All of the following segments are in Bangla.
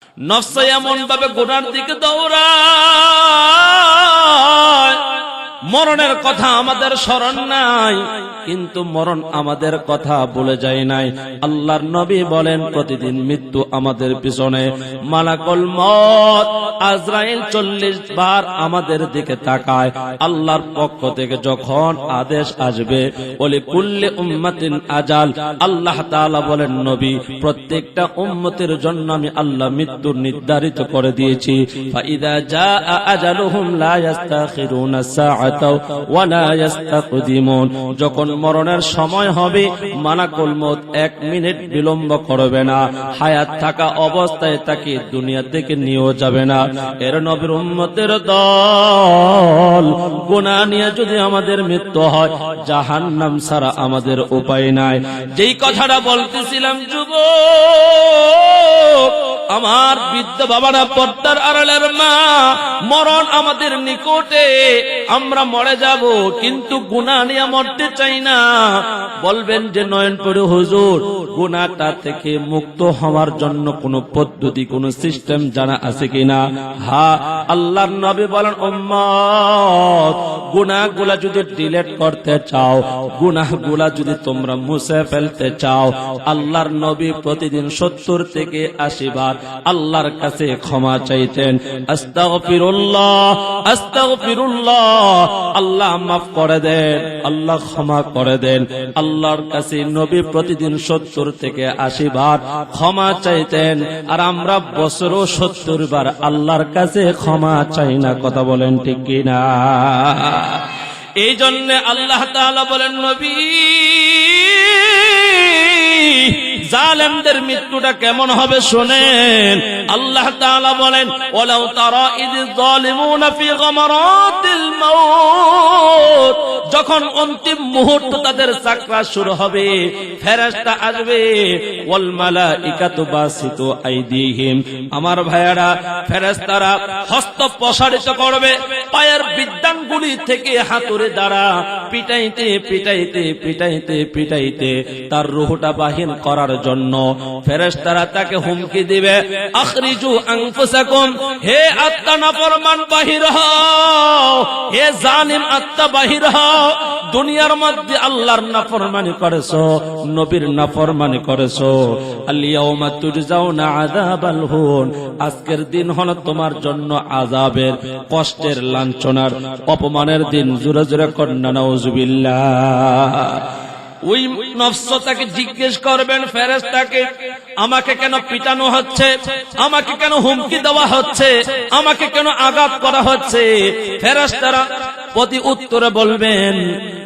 নফস এমন ভাবে গুনার দিকে দৌড়ায়, মরণের কথা আমাদের স্মরণ নাই, কিন্তু মরণ আমাদের কথা বলে যায় নাই। আল্লাহর নবী বলেন প্রতিদিন মৃত্যু আমাদের পিছনে, মালাকুল মউত আজরাইল 40 বার আমাদের দিকে তাকায়। আল্লাহর পক্ষ থেকে যখন আদেশ আসবে, বলে কুল্লি উম্মাতিন আজাল, আল্লাহ তাআলা বলেন নবী প্রত্যেকটা উম্মতের জন্য আমি আল্লাহ মৃত্যু নির্ধারিত করে দিয়েছি। ফাইদা জাআ আজালুহুম লা ইস্তাখিরুনা সাআতা ওয়া লা ইস্তাকদিমুন, যখন মরণের সময় হবে মালাকুল মউত 1 মিনিট বিলম্ব করবে না, হায়াত থাকা অবস্থায় তাকে দুনিয়া থেকে নিয়েও যাবে না। এর নবীর উম্মতের দল, গুনাহ নিয়ে যদি আমাদের মৃত্যু হয় জাহান্নাম ছাড়া আমাদের উপায় নাই। যেই কথাটা বলতেছিলাম যুবক, আমার বৃদ্ধ বাবারা, পর্দার আড়ালের মা, মরণ আমাদের নিকটে, আমরা মরে যাব, কিন্তু গুনাহ নিয়ে মরতে চাই না। বলবেন যে নয়নপুরে হুজুর, গুনাহটা থেকে মুক্ত হওয়ার জন্য কোন পদ্ধতি, কোন সিস্টেম জানা আছে কিনা? হ্যাঁ, আল্লাহর নবী বলেন উম্মত, গুনাহগুলা যদি ডিলিট করতে চাও, গুনাহগুলা যদি তোমরা মুছে ফেলতে চাও, আল্লাহর নবী প্রতিদিন 70 থেকে 80 বার আল্লাহর কাছে ক্ষমা চাইতেন। আস্তাগফিরুল্লাহ, আস্তাগফিরুল্লাহ, আল্লাহ মাফ করে দেন, আল্লাহ ক্ষমা করে দেন। আল্লাহর কাছে নবী প্রতিদিন 70 থেকে 80 বার ক্ষমা চাইতেন, আর আমরা বছরও 70 বার আল্লাহর কাছে ক্ষমা চাই না। কথা বলেন ঠিক কিনা? এই জন্য আল্লাহ তাআলা বলেন নবী, জালেমদের মৃত্যুটা কেমন হবে শোনেন। আল্লাহ তাআলা বলেন ওয়ালাউ তারা ইযিজ যালিমুনা ফি গামারাতিল মাউত, যখন অন্তিম মুহূর্ত তাদের সাকরাত শুরু হবে, ফেরেশতা আসবে, ওয়াল মালাইকাতু বাসিতু আইদিহিম, আমার ভাইয়ারা, ফেরেশতারা হস্ত প্রসারিত করবে, পায়ের বিদ্যাঙ্গুলি থেকে হাতুড়ি দ্বারা পিটাইতে পিটাইতে পিটাইতে পিটাইতে তার রূহটা বাহির করার জন্য ফেরেশতারা তাকে হুমকি দিবে, আখরিজু আনফুসাকুম, হে আত্মা নাফরমান বাহির হও, হে জালিম আত্মা বাহির হও, দুনিয়ার মধ্যে আল্লাহর নাফরমানি করেছো, নবীর নাফরমানি করেছো, আল ইয়াউমা তুজজাউনা আযাবাল হুন, আজকের দিন হলো তোমার জন্য আযাবের, কষ্টের, লাঞ্ছনার, অপমানের দিন। জোরে জোরে কন্না নাউজুবিল্লাহ। ওই নফসটাকে জিজ্ঞেস করবেন ফেরেশতাকে, আমাকে কেন পিটানো হচ্ছে, আমাকে কেন হুমকি দেওয়া হচ্ছে, আমাকে কেন আঘাত করা হচ্ছে? ফেরেশতারা প্রতি উত্তরে বলবেন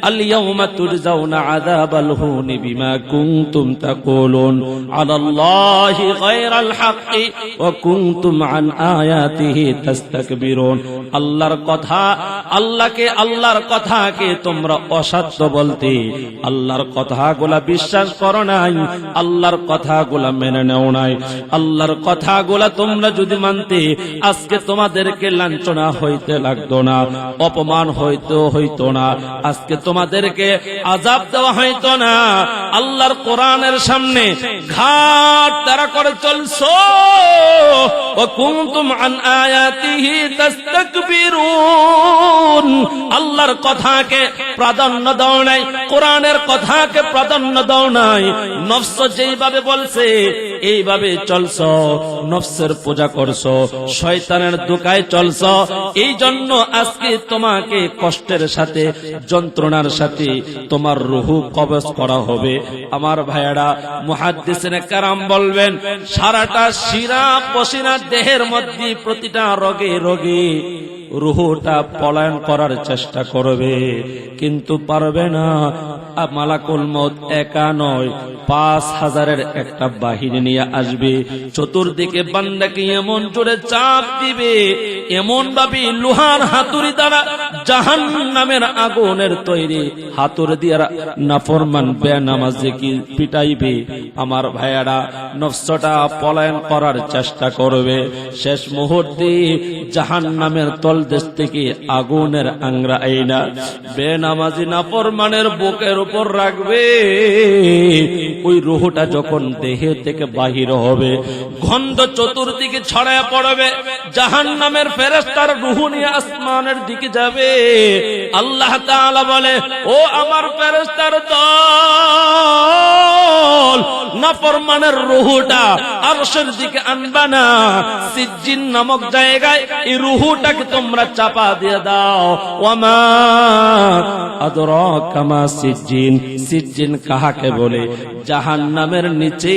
আল ইয়াউমা তুজজাউনা আযাবাল হুনি বিমা কুনতুম তাকুলুন আলাল্লাহি গায়রাল হাক্কি ওয়া কুনতুম আন আয়াতিহি তাস্তাকবিরুন। আল্লাহর কথা, আল্লাহর কথাকে তোমরা অসত্য বলতে, আল্লাহর কথাগুলা বিশ্বাস করো নাই, আল্লাহর কথাগুলা মেনে নেও নাই। আল্লাহর কথাগুলা তোমরা যদি মানতে, আজকে তোমাদেরকে লাঞ্ছনা হইতে লাগতো না, অপমান হইতো না, আজকে তোমাদেরকে আযাব দেওয়া হইতো না। আল্লাহর কোরআনের সামনে ঘাট তারা করে চলছো, ওয়া কুনতুম আন আয়াতিহি তাস্তাকবিরুন, আল্লাহর কথাকে প্রাধান্য দাও নাই, কোরআনের কথাকে প্রাধান্য দাও নাই। নফস যেইভাবে বলছে এইভাবে চলছো, নফসের পূজা করছো, শয়তানের দোকায় চলছো, এই জন্য আজকে তোমাকে কষ্টের সাথে, যন্ত্রণার সাথে তোমার রূহ কবজ করা হবে। আমার ভাইয়েরা, মুহাদ্দিসিনে কেরাম বলবেন, সারাটা শিরা পশিনা দেহের মধ্যে প্রতিটা রগে রগে রূহটা পলায়ন করার চেষ্টা করবে, কিন্তু পারবে না। মালাকুল মউত একা নয়, 5000-এর একটা বাহিনী নিয়ে আসবে, চতুর্দিকে বান্দাকে এমন জোরে চাপ দিবে, এমন ভাবে লোহার হাতুড়ি দ্বারা জাহান্নামের আগুনের তৈরি হাতুড়ি দিয়ে নাফরমান বেনামাজিকে পিটাইবে। আমার ভাইয়ারা, নফসটা পলায়ন করার চেষ্টা করবে, শেষ মুহূর্তে জাহান্নামের তলদেশ থেকে আগুনের আংরা আইনা বেনামাজি নাফরমানের বুকের উপর রাখবে, ওই রুহটা যখন দেহে থেকে বাহির হবে, গন্ধ চতুর্দিকে ছড়ায় পড়বে, জাহান্নামের ফেরেশতার রূহ নিয়ে আসমানের দিকে যাবে। আল্লাহ তাআলা বলে, ও আমার ফেরেশতার দল, নাফরমানের রূহটা আরশের দিকে আনবা না, সিজ্জিন নামক জায়গায় এই রূহটাকে তোমরা চাপা দিয়ে দাও। ওয়ামা আদরাকা মা সিজ্জিন, সিজ্জিন কাহাকে বলে? জাহান্নামের নিচে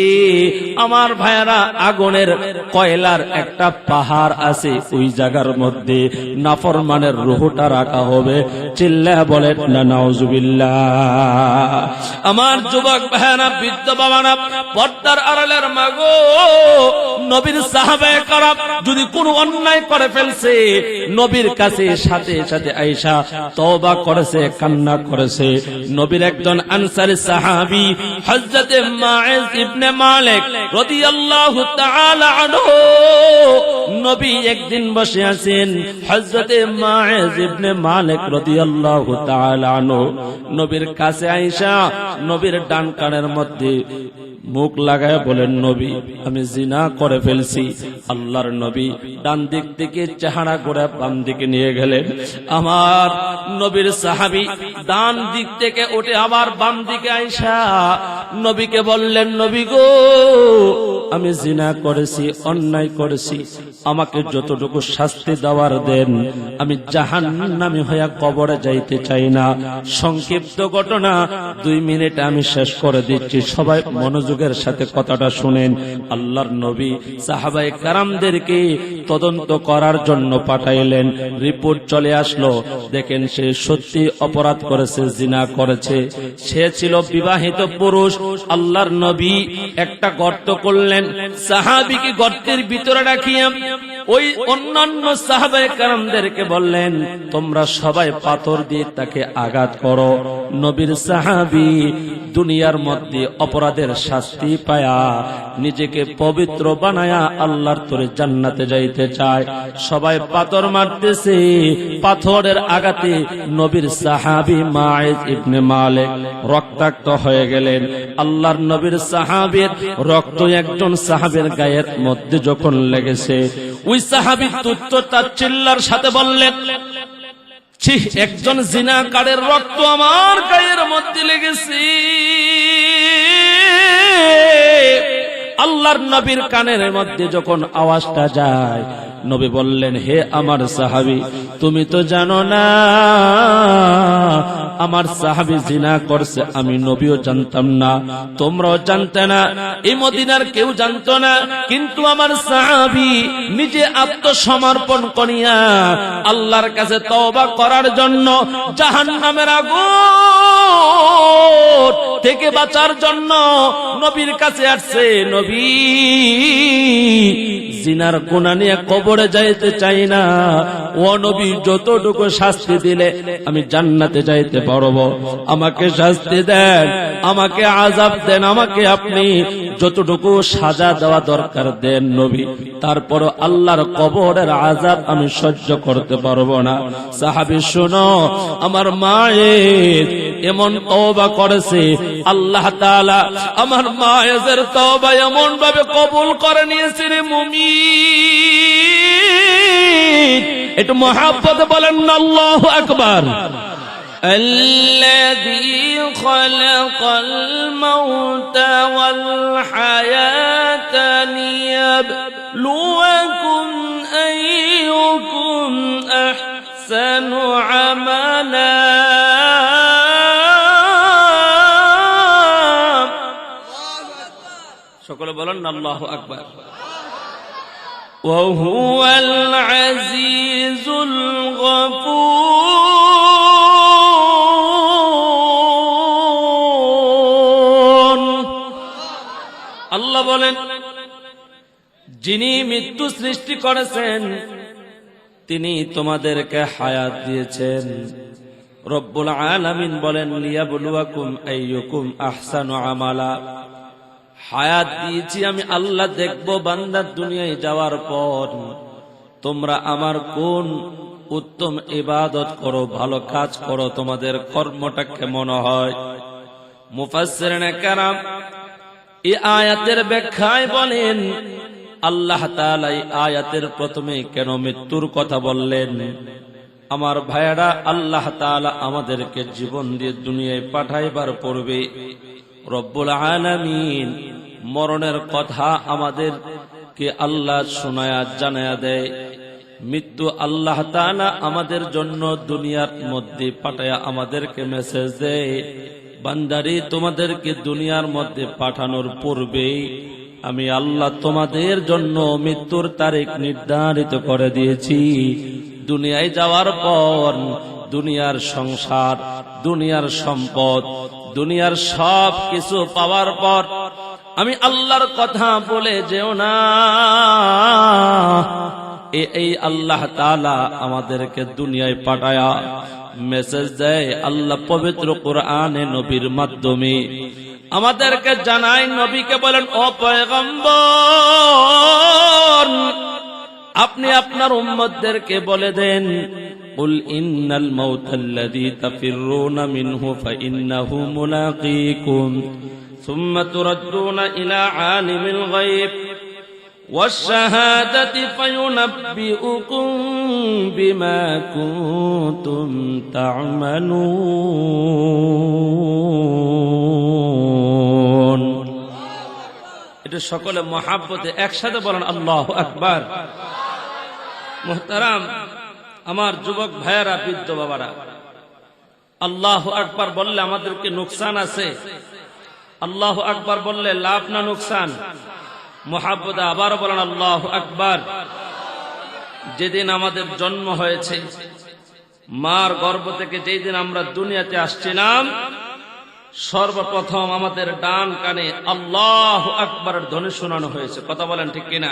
আমার ভাইরা আগুনের কয়লার একটা পাহাড় আছে, ওই জায়গার মধ্যে নাফরমানের রূহটা রাখা হবে। চিল্লায়া বলেন না নাউজুবিল্লাহ। আমার যুবক ভাইরা, বৃদ্ধ বাবারা, পর্দার আড়ালের মাগো, নবীর সাহাবায়ে কেরাম যদি কোনো অন্যায় করে ফেলছে, নবীর কাছে সাথে সাথে আয়েশা তওবা করেছে, কান্না করেছে। নবীর একজন আনসারী সাহাবী হযরতে মাইজ ইবনে মালিক রাদিয়াল্লাহু তাআলা আনহু, নবী একদিন বসে আছেন, হযরতে মাইজ ইবনে মালিক রাদিয়াল্লাহু তাআলা আনহু নবীর কাছে আয়েশা নবীর ডান কানের মধ্যে মুখ লাগায় বলেন, নবী আমি জিনা করে ফেলছি। আল্লাহর নবী ডান দিক থেকে চেহারা করে বাম দিকে নিয়ে গেলেন। আমার নবীর সাহাবী ডান দিক থেকে উঠে আবার বাম দিকে আয়েশা নবীকে বললেন, নবী গো আমি জিনা করেছি, অন্যায় করেছি, আমাকে যতটুকু শাস্তি দেওয়ার দেন, আমি জাহান্নামী হয়ে কবরে যাইতে চাই না। সংক্ষিপ্ত ঘটনা 2 মিনিটে আমি শেষ করে দিচ্ছি, সবাই মনোযোগের সাথে কথাটা শুনেন। আল্লাহর নবী সাহাবায়ে কেরামদেরকে তদন্ত করার জন্য পাঠাইলেন। রিপোর্ট চলে আসলো, দেখেন সে সত্যি অপরাধ করেছে, জিনা করেছে, সে ছিল বিবাহিত পুরুষ। আল্লাহর নবী একটা গর্ত করলেন, সাহাবীকে গর্তের ভিতরে রাখিয়া ওই অন্যান্য সাহাবায়ে কেরামদেরকে বললেন, তোমরা সবাই পাথর দিয়ে তাকে আঘাত করো। নবীর সাহাবী দুনিয়ার মধ্যে অপরাধের শাস্তি পায়া নিজেকে পবিত্র বানায়া আল্লাহর তরে জান্নাতে যাইতে চায়। সবাই পাথর মারতেছে, পাথরের আঘাতে নবীর সাহাবী মাইজ ইবনে মালিক রক্তাক্ত হয়ে গেলেন। আল্লাহর নবীর সাহাবীর রক্ত একজন সাহাবীর গায়ের মধ্যে যখন লেগেছে, ওই সাহাবী তুচ্ছ তাচ্ছিল্যের সাথে বললেন, ছি, একজন জিনাকারের রক্ত আমার গায়ের মধ্যে লেগেছে। আল্লাহর নবীর কানের মধ্যে যখন আওয়াজটা যায়, নবী বললেন, হে আমার সাহাবী, তুমি তো জানো না আমার সাহাবী জিনা করছে, আমি নবীও জানতাম না, তোমরাও জানতে না, এই মদিনার কেউ জানতো না, কিন্তু আমার সাহাবী নিজে আত্মসমর্পণ করিয়া আল্লাহর কাছে তওবা করার জন্য, জাহান্নামের আগুন থেকে বাঁচার জন্য নবীর কাছে আসছে। নবী জিনার গুনাহ নিয়ে কবরে যাইতে চাই না, ও নবী যতটুকু শাস্তি দিলে আমি জান্নাতে যাইতে পারবো, আমাকে শাস্তি দেন, আমাকে আযাব দেন, আমাকে আপনি যতটুকু সাজা দেওয়া দরকার দেন নবী, তারপর আল্লাহর কবরের আযাব আমি সহ্য করতে পারবো না। সাহাবী শোনো, আমার মায়ের এমন তওবা করেছে, আল্লাহ তাআলা আমার মায়ের তওবা এমন ভাবে কবুল করে নিয়েছে রে মুমিন। একটু মহব্বত বলেন না আল্লাহু আকবার। الذي خلق الموت والحياة ليبلوكم أيكم أحسن عملا সকলে বলেন না আল্লাহু আকবার। وهو العزيز الغفور। আল্লাহ বলেন, যিনি মৃত্যু সৃষ্টি করেছেন তিনি তোমাদেরকে হায়াত দিয়েছেন। রব্বুল আলামিন বলেন, লিয়াবলুয়াকুম আইয়ুকুম আহসানু আমালা। হায়াত দিয়েছি আমি আল্লাহ, দেখব বান্দার দুনিয়ায় যাওয়ার পর তোমরা আমার কোন উত্তম ইবাদত করো, ভালো কাজ করো, তোমাদের কর্মটা কেমন হয়। মুফাসসিরিনে কেরাম এই আয়াতের ব্যাখ্যায় বলেন আল্লাহ তাআলা এই আয়াতের প্রথমে কেন মৃত্যুর কথা বললেন? আমার ভাইয়েরা, আল্লাহ তাআলা আমাদেরকে জীবন দিয়ে দুনিয়ায় পাঠাইবার পূর্বে রব্বুল আলামিন মরণের কথা আমাদেরকে আল্লাহ শোনায়া জানায়া দেয়। মৃত্যু আল্লাহ তাআলা আমাদের জন্য দুনিয়ার মধ্যে পাঠায়া আমাদেরকে মেসেজ দেয়, বান্দারে তোমাদেরকে দুনিয়ার মধ্যে পাঠানোর পূর্বেই আমি আল্লাহ তোমাদের জন্য মৃত্যুর তারিখ নির্ধারিত করে দিয়েছি। দুনিয়ায় যাওয়ার পর দুনিয়ার সংসার, দুনিয়ার সম্পদ, দুনিয়ার সব কিছু পাওয়ার পর আমি আল্লাহর কথা বলে যেও না। এই আল্লাহ তাআলা আমাদেরকে দুনিয়ায় পাঠায়া মেসেজ দেয় আল্লাহ পবিত্র কোরআনে নবীর মাধ্যমে আমাদেরকে জানায়। নবীকে বলেন, ও পয়গম্বর, আপনি আপনার উম্মতদেরকে বলে দেন, কুল ইন্নাল মাউতাল্লাযী তাফিররুনা মিনহু ফাইন্নাহু মুলাকীকুম সুম্মা তুরাদ্দুনা ইলা আলিমিল গায়ব والشهادة فينبئكم بما كنتم تعملون। এটা সকলে মহাব্বতে একসাথে বলেন আল্লাহু আকবার। মুহতারাম আমার যুবক ভাইয়েরা, বৃদ্ধ বাবারা, আল্লাহু আকবার বললে আমাদেরকে নুকসান আছে? আল্লাহু আকবার বললে লাভ না নুকসান? মুহাব্বতে আবার বলেন আল্লাহু আকবার। যেদিন আমাদের জন্ম হয়েছে, মার গর্ভ থেকে যেই দিন আমরা দুনিয়াতে আসছিলাম, সর্বপ্রথম আমাদের ডান কানে আল্লাহু আকবারের ধ্বনি শোনানো হয়েছে। কথা বলেন ঠিক কিনা?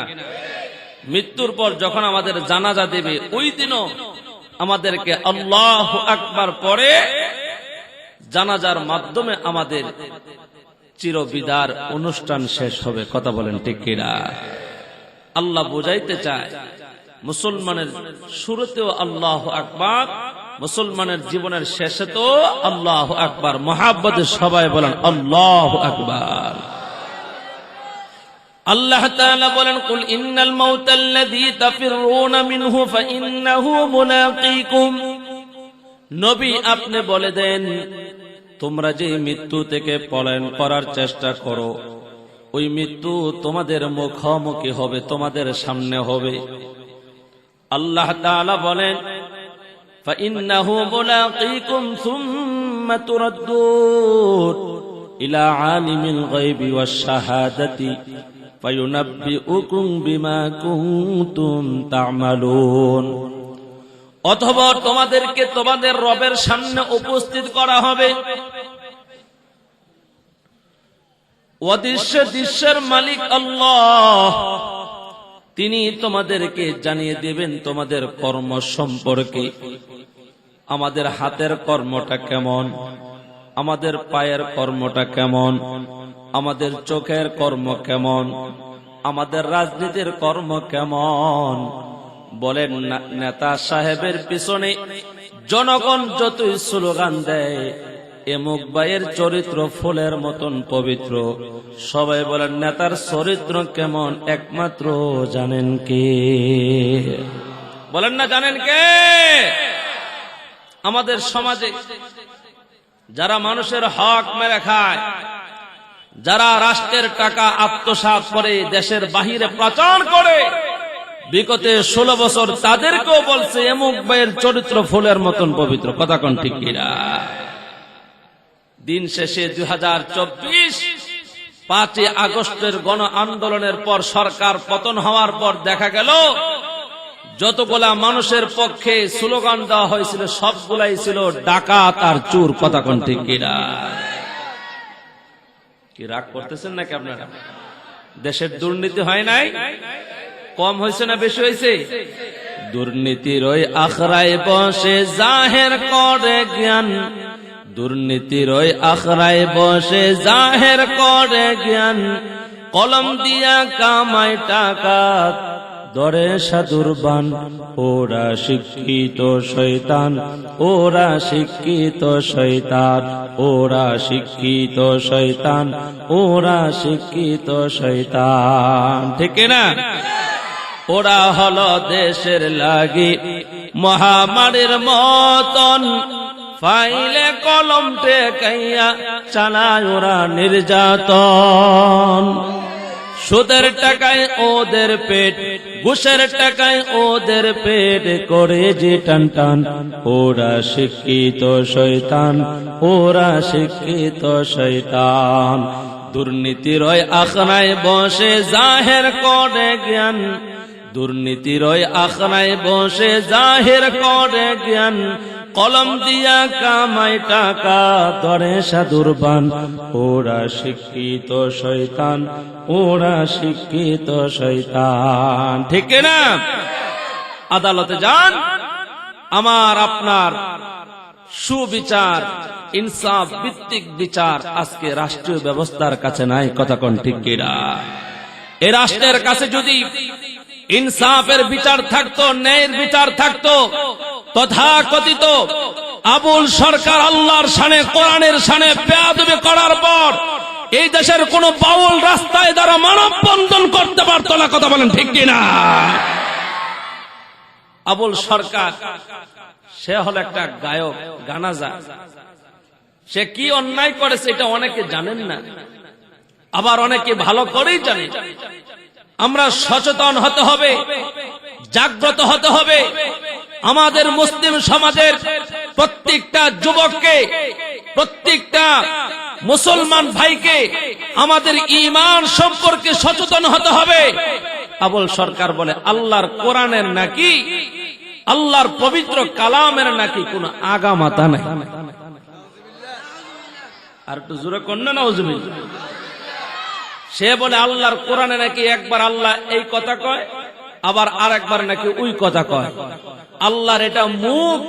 মৃত্যুর পর যখন আমাদের জানাজা দেবে, ওই দিনও আমাদেরকে আল্লাহু আকবার পড়ে জানাজার মাধ্যমে আমাদের চিরবিদার অনুষ্ঠান শেষ হবে। কথা বলেন ঠিক কিনা? আল্লাহ বুঝাইতে চায়, মুসলমানের শুরুতেও আল্লাহু আকবার, মুসলমানের জীবনের শেষে তো আল্লাহু আকবার। মুহাব্বতে সবাই বলেন আল্লাহু আকবার। আল্লাহ তাআলা বলেন, কুল ইন্নাল মাউতাল্লাযী তাফিররুনা মিনহু ফাইন্নাহু মুলাকীকুম। নবী আপনি বলে দেন, তোমরা যে মৃত্যু থেকে পলায়ন করার চেষ্টা করো, ওই মৃত্যু তোমাদের মুখোমুখি হবে, তোমাদের সামনে হবে। আল্লাহ তাআলা বলেন, ফাইন্নাহু মুলাকীকুম সুম্মা তুরাদ্দুন ইলা আলিমিল গায়বি ওয়াশ শাহাদাতি ফায়ুনাব্বিউকুম বিমা কুনতুম তা'মালুন। অথবা তোমাদেরকে তোমাদের রবের সামনে উপস্থিত করা হবে। অদৃশ্য দৃশ্যের মালিক আল্লাহ, তিনি তোমাদেরকে জানিয়ে দেবেন তোমাদের কর্ম সম্পর্কে। আমাদের হাতের কর্মটা কেমন, আমাদের পায়ের কর্মটা কেমন, আমাদের চোখের কর্ম কেমন, আমাদের রাজনীতির কর্ম কেমন। বলেন, নেতা সাহেবের পিছনে জনগণ যতই স্লোগান দেয়, এমুক ভাইয়ের চরিত্র ফুলের মতন পবিত্র, সবাই বলেন নেতার চরিত্র কেমন একমাত্র জানেন কে? বলেন না জানেন কে? আমাদের সমাজে যারা মানুষের হক মেরে খায়, যারা রাষ্ট্রের টাকা আত্মসাৎ করে দেশের বাহিরে পাচার করে, বিগত 16 বছর তাদেরকেও বলছে এমুক ভাইয়ের চরিত্র ফুলের মতন পবিত্র। কথা কোন ঠিক কিনা? দিন শেষে 2024 5 আগস্টের গণ আন্দোলনের পর সরকার পতন হওয়ার পর দেখা গেল যতগুলা মানুষের পক্ষে স্লোগান দেওয়া হয়েছিল সবগুলাই ছিল ডাকাত আর চোর। কথা কোন ঠিক কিনা? কি রাগ করতেছেন নাকি আপনারা? দেশের দুর্নীতি হয় নাই? কম হয়েছে না বেশি হয়েছে? দুর্নীতির ওই আখড়ায় বসে জাহের করে জ্ঞান, দুর্নীতির ওই আখড়ায় বসে জাহের করে জ্ঞান, কলম দিয়া কামায় টাকা দরে সাদুরবান, ওরা শিক্ষিত শয়তান, ওরা শিক্ষিত শয়তান, ওরা শিক্ষিত শয়তান, ওরা শিক্ষিত শয়তান। ঠিক না? ওরা হলো দেশের লাগি মহামারীর মতন, ফাইলে কলম টেকাইয়া চালায় ওরা নির্যাতন। সুদের টাকায় ওদের পেট, ঘুষের টাকায় ওদের পেট করে যে টান টান। ওরা শিক্ষিত শয়তান, ওরা শিক্ষিত শয়তান। দুর্নীতির ওই আখড়ায় বসে জাহের করে জ্ঞান, দুর্নীতির ওই আখড়ায় বসে জাহের করে জ্ঞান। কলম দিয়া কামাই টাকা, ধরে সাদুরবান, ওরা শিক্ষিত শয়তান, ওরা শিক্ষিত শয়তান। ঠিক না? আদালতে যান, আমার আপনার সুবিচার, ইনসাফ ভিত্তিক বিচার আজকে রাষ্ট্রীয় ব্যবস্থার কাছে নাই। কথা কোন ঠিক কিনা? এই রাষ্ট্রের কাছে যদি ইনসাফের বিচার থাকতো, ন্যায়ের বিচার থাকতো, তথাকথিত আবুল সরকার আল্লাহর শানে, কোরআনের শানে বেয়াদবি করার পর এই দেশের কোন বাউল রাস্তায় দ্বারা মানববন্ধন করতে পারতো না। কথা বলেন ঠিক কিনা? আবুল সরকার সে হল একটা গায়ক, গানাজা। সে কি অন্যায় করেছে এটা অনেকে জানেন না, আবার অনেকে ভালো করেই জানে। আমরা সচেতন হতে হবে, জাগ্রত হতে হবে। আমাদের মুসলিম সমাজের প্রত্যেকটা যুবককে, প্রত্যেকটা মুসলমান ভাইকে আমাদের ঈমান সম্পর্কে সচেতন হতে হবে। আবুল সরকার বলে আল্লাহর কোরআনের নাকি, আল্লাহর পবিত্র কালামের নাকি কোনো আগামাতা নাই। আর একটু জোরে কন্যা নাউজুবিল্লাহ। সে বলে আল্লাহর কোরআনে নাকি একবার আল্লাহ এই কথা কয়, আবার আর একবার নাকি ওই কথা কয়। আল্লাহর এটা মুখ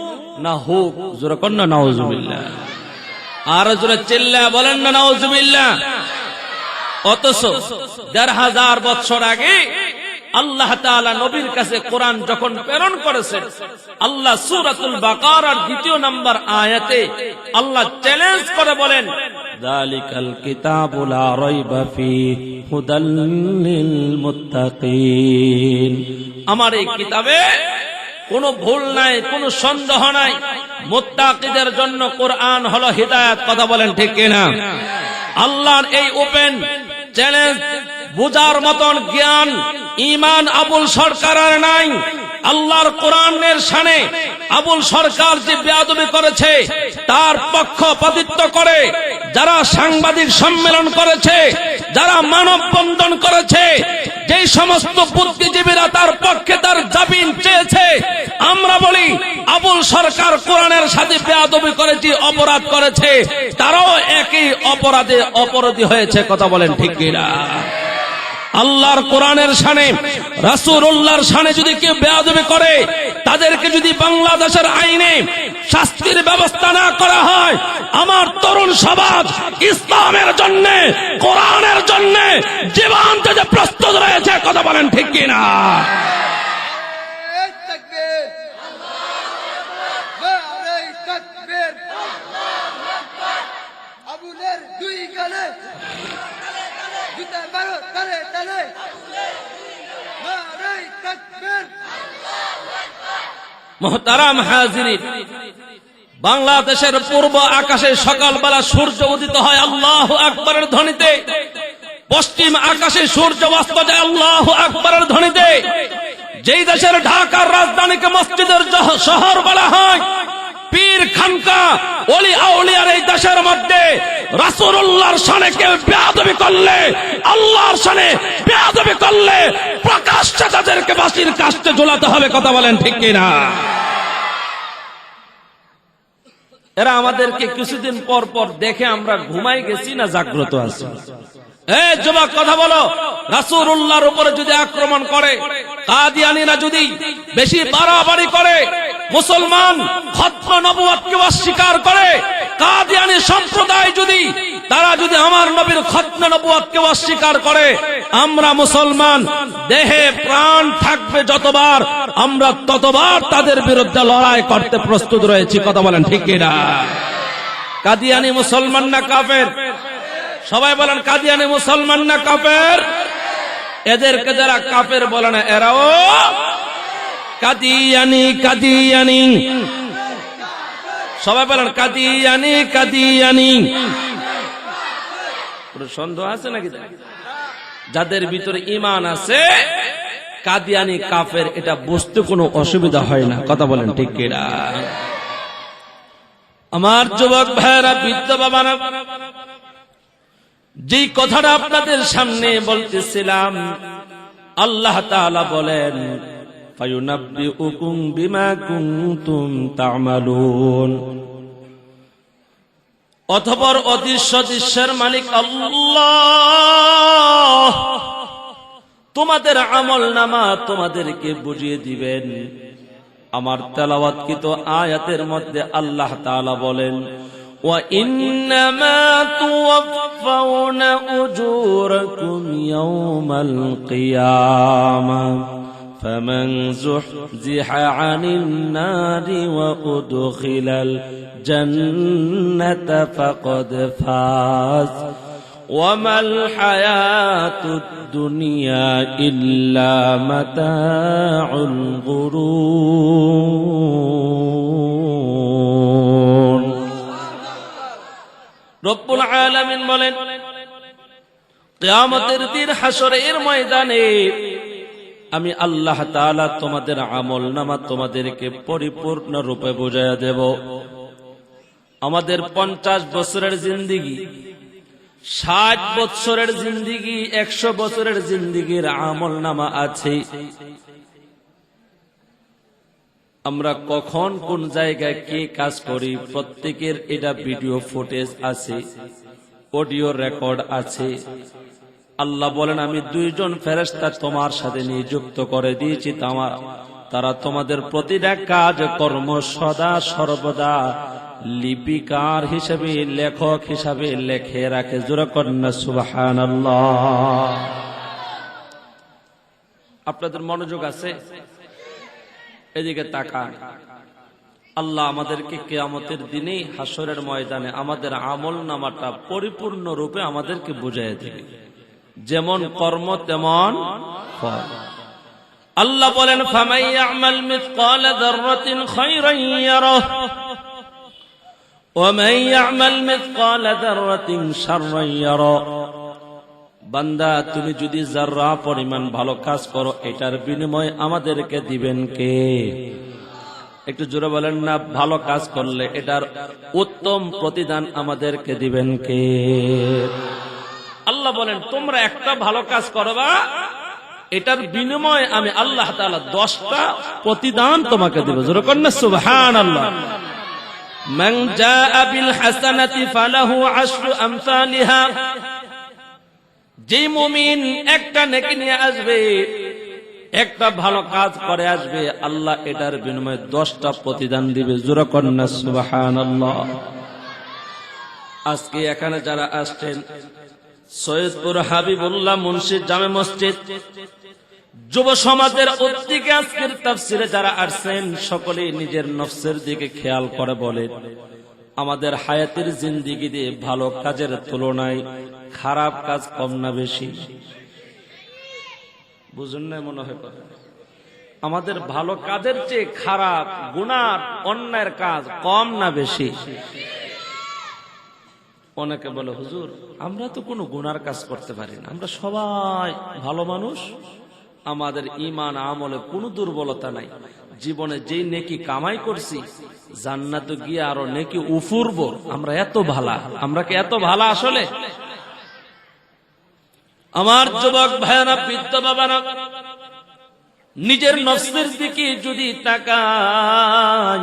না হুক? জোরে কন্যা নাউজুবিল্লাহ। আর জোরে চিল্লা বলেন না নাউজুবিল্লাহ। অথচ ১৫০০ বছর আগে আল্লাহ তাআলা নবীর কাছে কোরআন যখন প্রেরণ করেছেন, আল্লাহ সূরাতুল বাকারার ২ নম্বর আয়াতে আল্লাহ চ্যালেঞ্জ করে বলেন, যালিকাল কিতাবু লা রাইবা ফীহি হুদাল লিল মুত্তাকিন। আমার এই কিতাবে কোনো ভুল নাই, কোনো সন্দেহ নাই। মুত্তাকিদের জন্য কোরআন হলো হিদায়াত। কথা বলেন ঠিক কিনা? আল্লাহর এই ওপেন চ্যালেঞ্জ বুঝার মতন জ্ঞান, ঈমান আবুল সরকারের নাই। আল্লাহর কোরআনের শানে আবুল সরকার যে বেয়াদবি করেছে তার পক্ষপাতিত্ব করে যারা সাংবাদিক সম্মেলন করেছে, যারা মানববন্ধন করেছে, যে সমস্ত বুদ্ধিজীবীরা তার পক্ষে তার জামিন চেয়েছে, আমরা বলি আবুল সরকার কোরআনের সাথে বেয়াদবি করেছে, অপরাধ করেছে, তারাও একই অপরাধে অপরাধী হয়েছে। কথা বলেন ঠিক কিনা? আল্লাহর কোরআনের শানে, রাসূলুল্লাহর শানে যদি কেউ বেয়াদবি করে, তাদেরকে যদি বাংলাদেশের আইনে শাস্তির ব্যবস্থা না করা হয়, আমার তরুণ সমাজ ইসলামের জন্য, কোরআনের জন্য জীবন দিতে প্রস্তুত রয়েছে। কথা বলেন ঠিক কিনা? মুহতারাম হাজিরিন, বাংলাদেশের পূর্ব আকাশে সকালবেলা সূর্য উদিত হয় আল্লাহু আকবারের ধ্বনিতে, পশ্চিম আকাশে সূর্য অস্ত যায় আল্লাহু আকবারের ধ্বনিতে। যেই দেশের ঢাকার রাজধানীকে মসজিদের শহর বলা হয়, পীর খানকা ওলি আউলিয়ার এই দেশের মধ্যে রাসূলুল্লাহর শানে কেউ বেয়াদবি করলে, আল্লাহর শানে বেয়াদবি করলে প্রকাশ্যে তাদেরকে ফাঁসির কাস্টে ঝুলাতে হবে। কথা বলেন ঠিক কিনা? এরা আমাদেরকে কিছুদিন পর পর দেখে আমরা ঘুমাই গেছি না জাগ্রত আছি? এই যুবক কথা বলো, রাসূলুল্লাহর উপরে যদি আক্রমণ করে, কাদিয়ানীরা যদি বেশি বাড়াবাড়ি করে, মুসলমান খতম নবুয়তকে অস্বীকার করে, কাদিয়ানী সম্প্রদায় যদি তারা যদি আমার নবীর খতনে নবুয়তকে অস্বীকার করে, আমরা মুসলমান দেহে প্রাণ থাকবে যতবার, আমরা ততবার তাদের বিরুদ্ধে লড়াই করতে প্রস্তুত রয়েছি। কথা বলেন ঠিক কিনা? কাদিয়ানি মুসলমান না কাফের? সবাই বলেন কাদিয়ানি মুসলমান না কাফের? এদেরকে যারা কাফের বলে না, এরাও কাদিয়ানি। কাদিয়ানি সবাই বলেন কাদিয়ানি। কাদিয়ানি সন্দেহ আছে নাকি? যাদের ভিতরে ঈমান আছে কাদিয়ানি কাফের, এটা বুঝতে কোনো অসুবিধা হয় না। কথা বলেন ঠিক কিনা? আমার যুবক ভাইরা, বৃদ্ধ বাবারা, যেই কথাটা আপনাদের সামনে বলতেছিলাম, আল্লাহ তাআলা বলেন ফায়ুনাব্বিউকুম বিমা কুনতুম তা'মালুন। অতঃপর অদৃশ্য দৃশ্যের মালিক আল্লাহ তোমাদের আমলনামা তোমাদেরকে বুঝিয়ে দিবেন। আমার তেলাওয়াতকৃত আয়াতের মধ্যে আল্লাহ তাআলা বলেন ওয়া ইন্নামা তুওয়াফাউনা উজুরাকুম ইয়াওমাল কিয়ামাহ ফামান যুহজিহা আনিন নারি ওয়া উদখিলাল জান্নাতা ফাকাদ ফাজ وما الحياة الدنيا إلا متاع الغرور। রব্বুল আলামিন বলেন, কিয়ামতের দিন হাসরের ময়দানে আমি আল্লাহ তাআলা তোমাদের আমলনামা তোমাদেরকে পরিপূর্ণ রূপে বুঝাইয়া দেব। আমাদের 50 বছরের জিন্দেগি, 60 বছরের জিন্দেগি, 100 বছরের জিন্দেগির আমলনামা আছে। আমরা কখন কোন জায়গায় কি কাজ করি প্রত্যেকের এটা ভিডিও ফুটেজ আছে, অডিও রেকর্ড আছে। আল্লাহ বলেন আমি 2 জন ফেরেশতা তোমার সাথে নিযুক্ত করে দিয়েছি, তারা তোমাদের প্রতিটা কাজ কর্ম সদা সর্বদা লিপিকার হিসেবে, লেখক হিসেবে লেখে রাখে। জোরে কন্যা সুবহানাল্লাহ। আপনাদের মনোযোগ আছে? এদিকে তাকান। আল্লাহ আমাদেরকে কিয়ামতের দিনে হাসরের ময়দানে আমাদের আমলনামাটা পরিপূর্ণ রূপে আমাদেরকে বুঝিয়ে দেবে। যেমন কর্ম তেমন ফল। আল্লাহ বলেন ফামান ইয়ামাল মিসকালা যাররাতিন খায়রান ইয়ারাহ ومن يعمل مثقال ذرة شرا يره। বান্দা তুমি যদি যারা পরিমাণ ভালো কাজ করো এটার বিনিময় আমাদেরকে দিবেন কে? একটু জোরে বলেন না, ভালো কাজ করলে এটার উত্তম প্রতিদান আমাদেরকে দিবেন কে? আল্লাহ বলেন তোমরা একটা ভালো কাজ করবা, এটার বিনিময় আমি আল্লাহ তাআলা 10টা প্রতিদান তোমাকে দেব। জোরে কন্না সুবহানাল্লাহ। মান জাআ বিল হাসানাতি ফালাহু আশরু আমসালিহা। যে মুমিন একটা নেকি নিয়ে আসবে, একটা ভালো কাজ করে আসবে, আল্লাহ এটার বিনিময়ে 10টা প্রতিদান দিবে। জোরে কন্না সুবহানাল্লাহ। আজকে এখানে যারা আসছেন, সৈয়দপুর হাবিবুল্লাহ মুন্সি জামে মসজিদ যুব সমাজের উদ্যোগে আজকের তাফসিরে যারা আসছেন, সকলেই নিজের নফসের দিকে খেয়াল করে বলেন আমাদের হায়াতের জিন্দেগিতে ভালো কাজের তুলনায় খারাপ কাজ কম না বেশি? বুঝুন না মনে হয় কথা। আমাদের ভালো কাজের চেয়ে খারাপ গুনাহ অন্যায়ের কাজ কম না বেশি? অনেকে বলে হুজুর আমরা তো কোনো গুনার কাজ করতে পারি না, আমরা সবাই ভালো মানুষ, আমাদের ঈমান আমলে কোনো দুর্বলতা নাই, জীবনে যেই নেকি কামাই করছি জান্নাতে গিয়ে আরো নেকি উফুরব, আমরা এত ভালা। আমরা কি এত ভালা আসলে? আমার যুবক ভাইরা, বৃদ্ধ বাবারা, নিজের নফসের দিকে যদি তাকান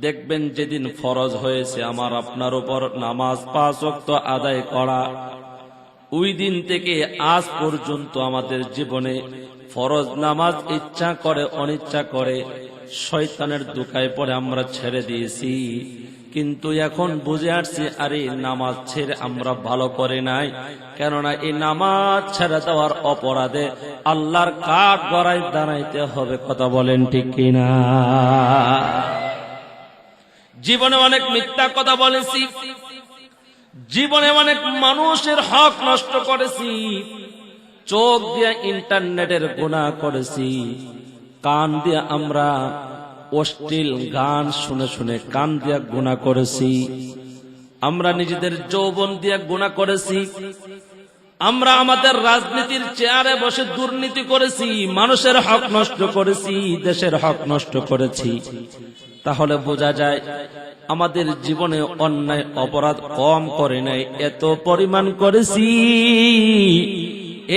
দেখবেন যেদিন ফরজ হয়েছে আমার আপনার উপর নামাজ 5 ওয়াক্ত আদায় করা, ওই দিন থেকে আজ পর্যন্ত আমাদের জীবনে ফরজ নামাজ ইচ্ছা করে অনিচ্ছা করে শয়তানের দুকায় পড়ে আমরা ছেড়ে দিয়েছি। কিন্তু এখন বুঝে আসছি, আরে নামাজ ছেড়ে আমরা ভালো করে নাই, কেননা এই নামাজ ছেড়ে দেওয়ার অপরাধে আল্লাহর কাঠ গড়ায় দাঁড়াইতে হবে। কথা বলেন ঠিক কিনা? জীবনে অনেক মিথ্যা কথা বলেছি, জীবনে অনেক মানুষের হক নষ্ট করেছি, চোখ দিয়ে ইন্টারনেটের গুনাহ করেছি, কান দিয়ে আমরা অশ্লীল গান শুনে শুনে কান দিয়ে গুনাহ করেছি, আমরা নিজেদের যৌবন দিয়ে গুনাহ করেছি, আমরা আমাদের রাজনীতির চেয়ারে বসে দুর্নীতি করেছি, মানুষের হক নষ্ট করেছি, দেশের হক নষ্ট করেছি। তাহলে বোঝা যায় আমাদের জীবনে অন্যায় অপরাধ কম করে নাই, এত পরিমাণ করেছি।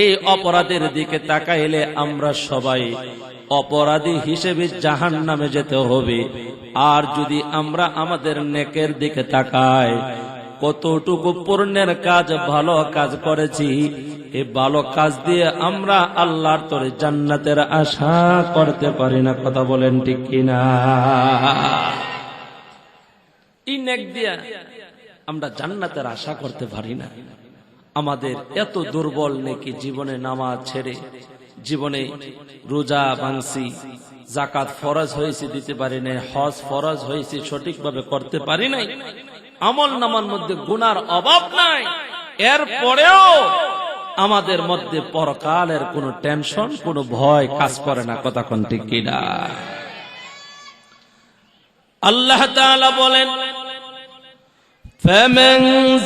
এই অপরাধের দিকে তাকাইলে আমরা সবাই অপরাধী হিসেবে জাহান্নামে যেতে হবে। আর যদি আমরা আমাদের নেকের দিকে তাকাই, কতটুকু পুণ্যের কাজ, ভালো কাজ করেছি, এই ভালো কাজ দিয়ে আমরা আল্লাহর তরে জান্নাতের আশা করতে পারি না। কথা বলেন ঠিক কিনা? এই নেক দিয়া আমরা জান্নাতের আশা করতে পারি না। আমাদের এত দুর্বল নেকি, জীবনে নামাজ ছেড়ে, জীবনে রোজা ভাঙছি, যাকাত ফরজ হয়েছে দিতে পারি নাই, হজ ফরজ হয়েছে সঠিকভাবে করতে পারি নাই, আমল নামার মধ্যে গুনার অভাব নাই, এরপরেও আমাদের মধ্যে পরকালের কোনো টেনশন, কোনো ভয় কাজ করে না। কথা কোন ঠিক কিনা? আল্লাহ তাআলা বলেন, فمن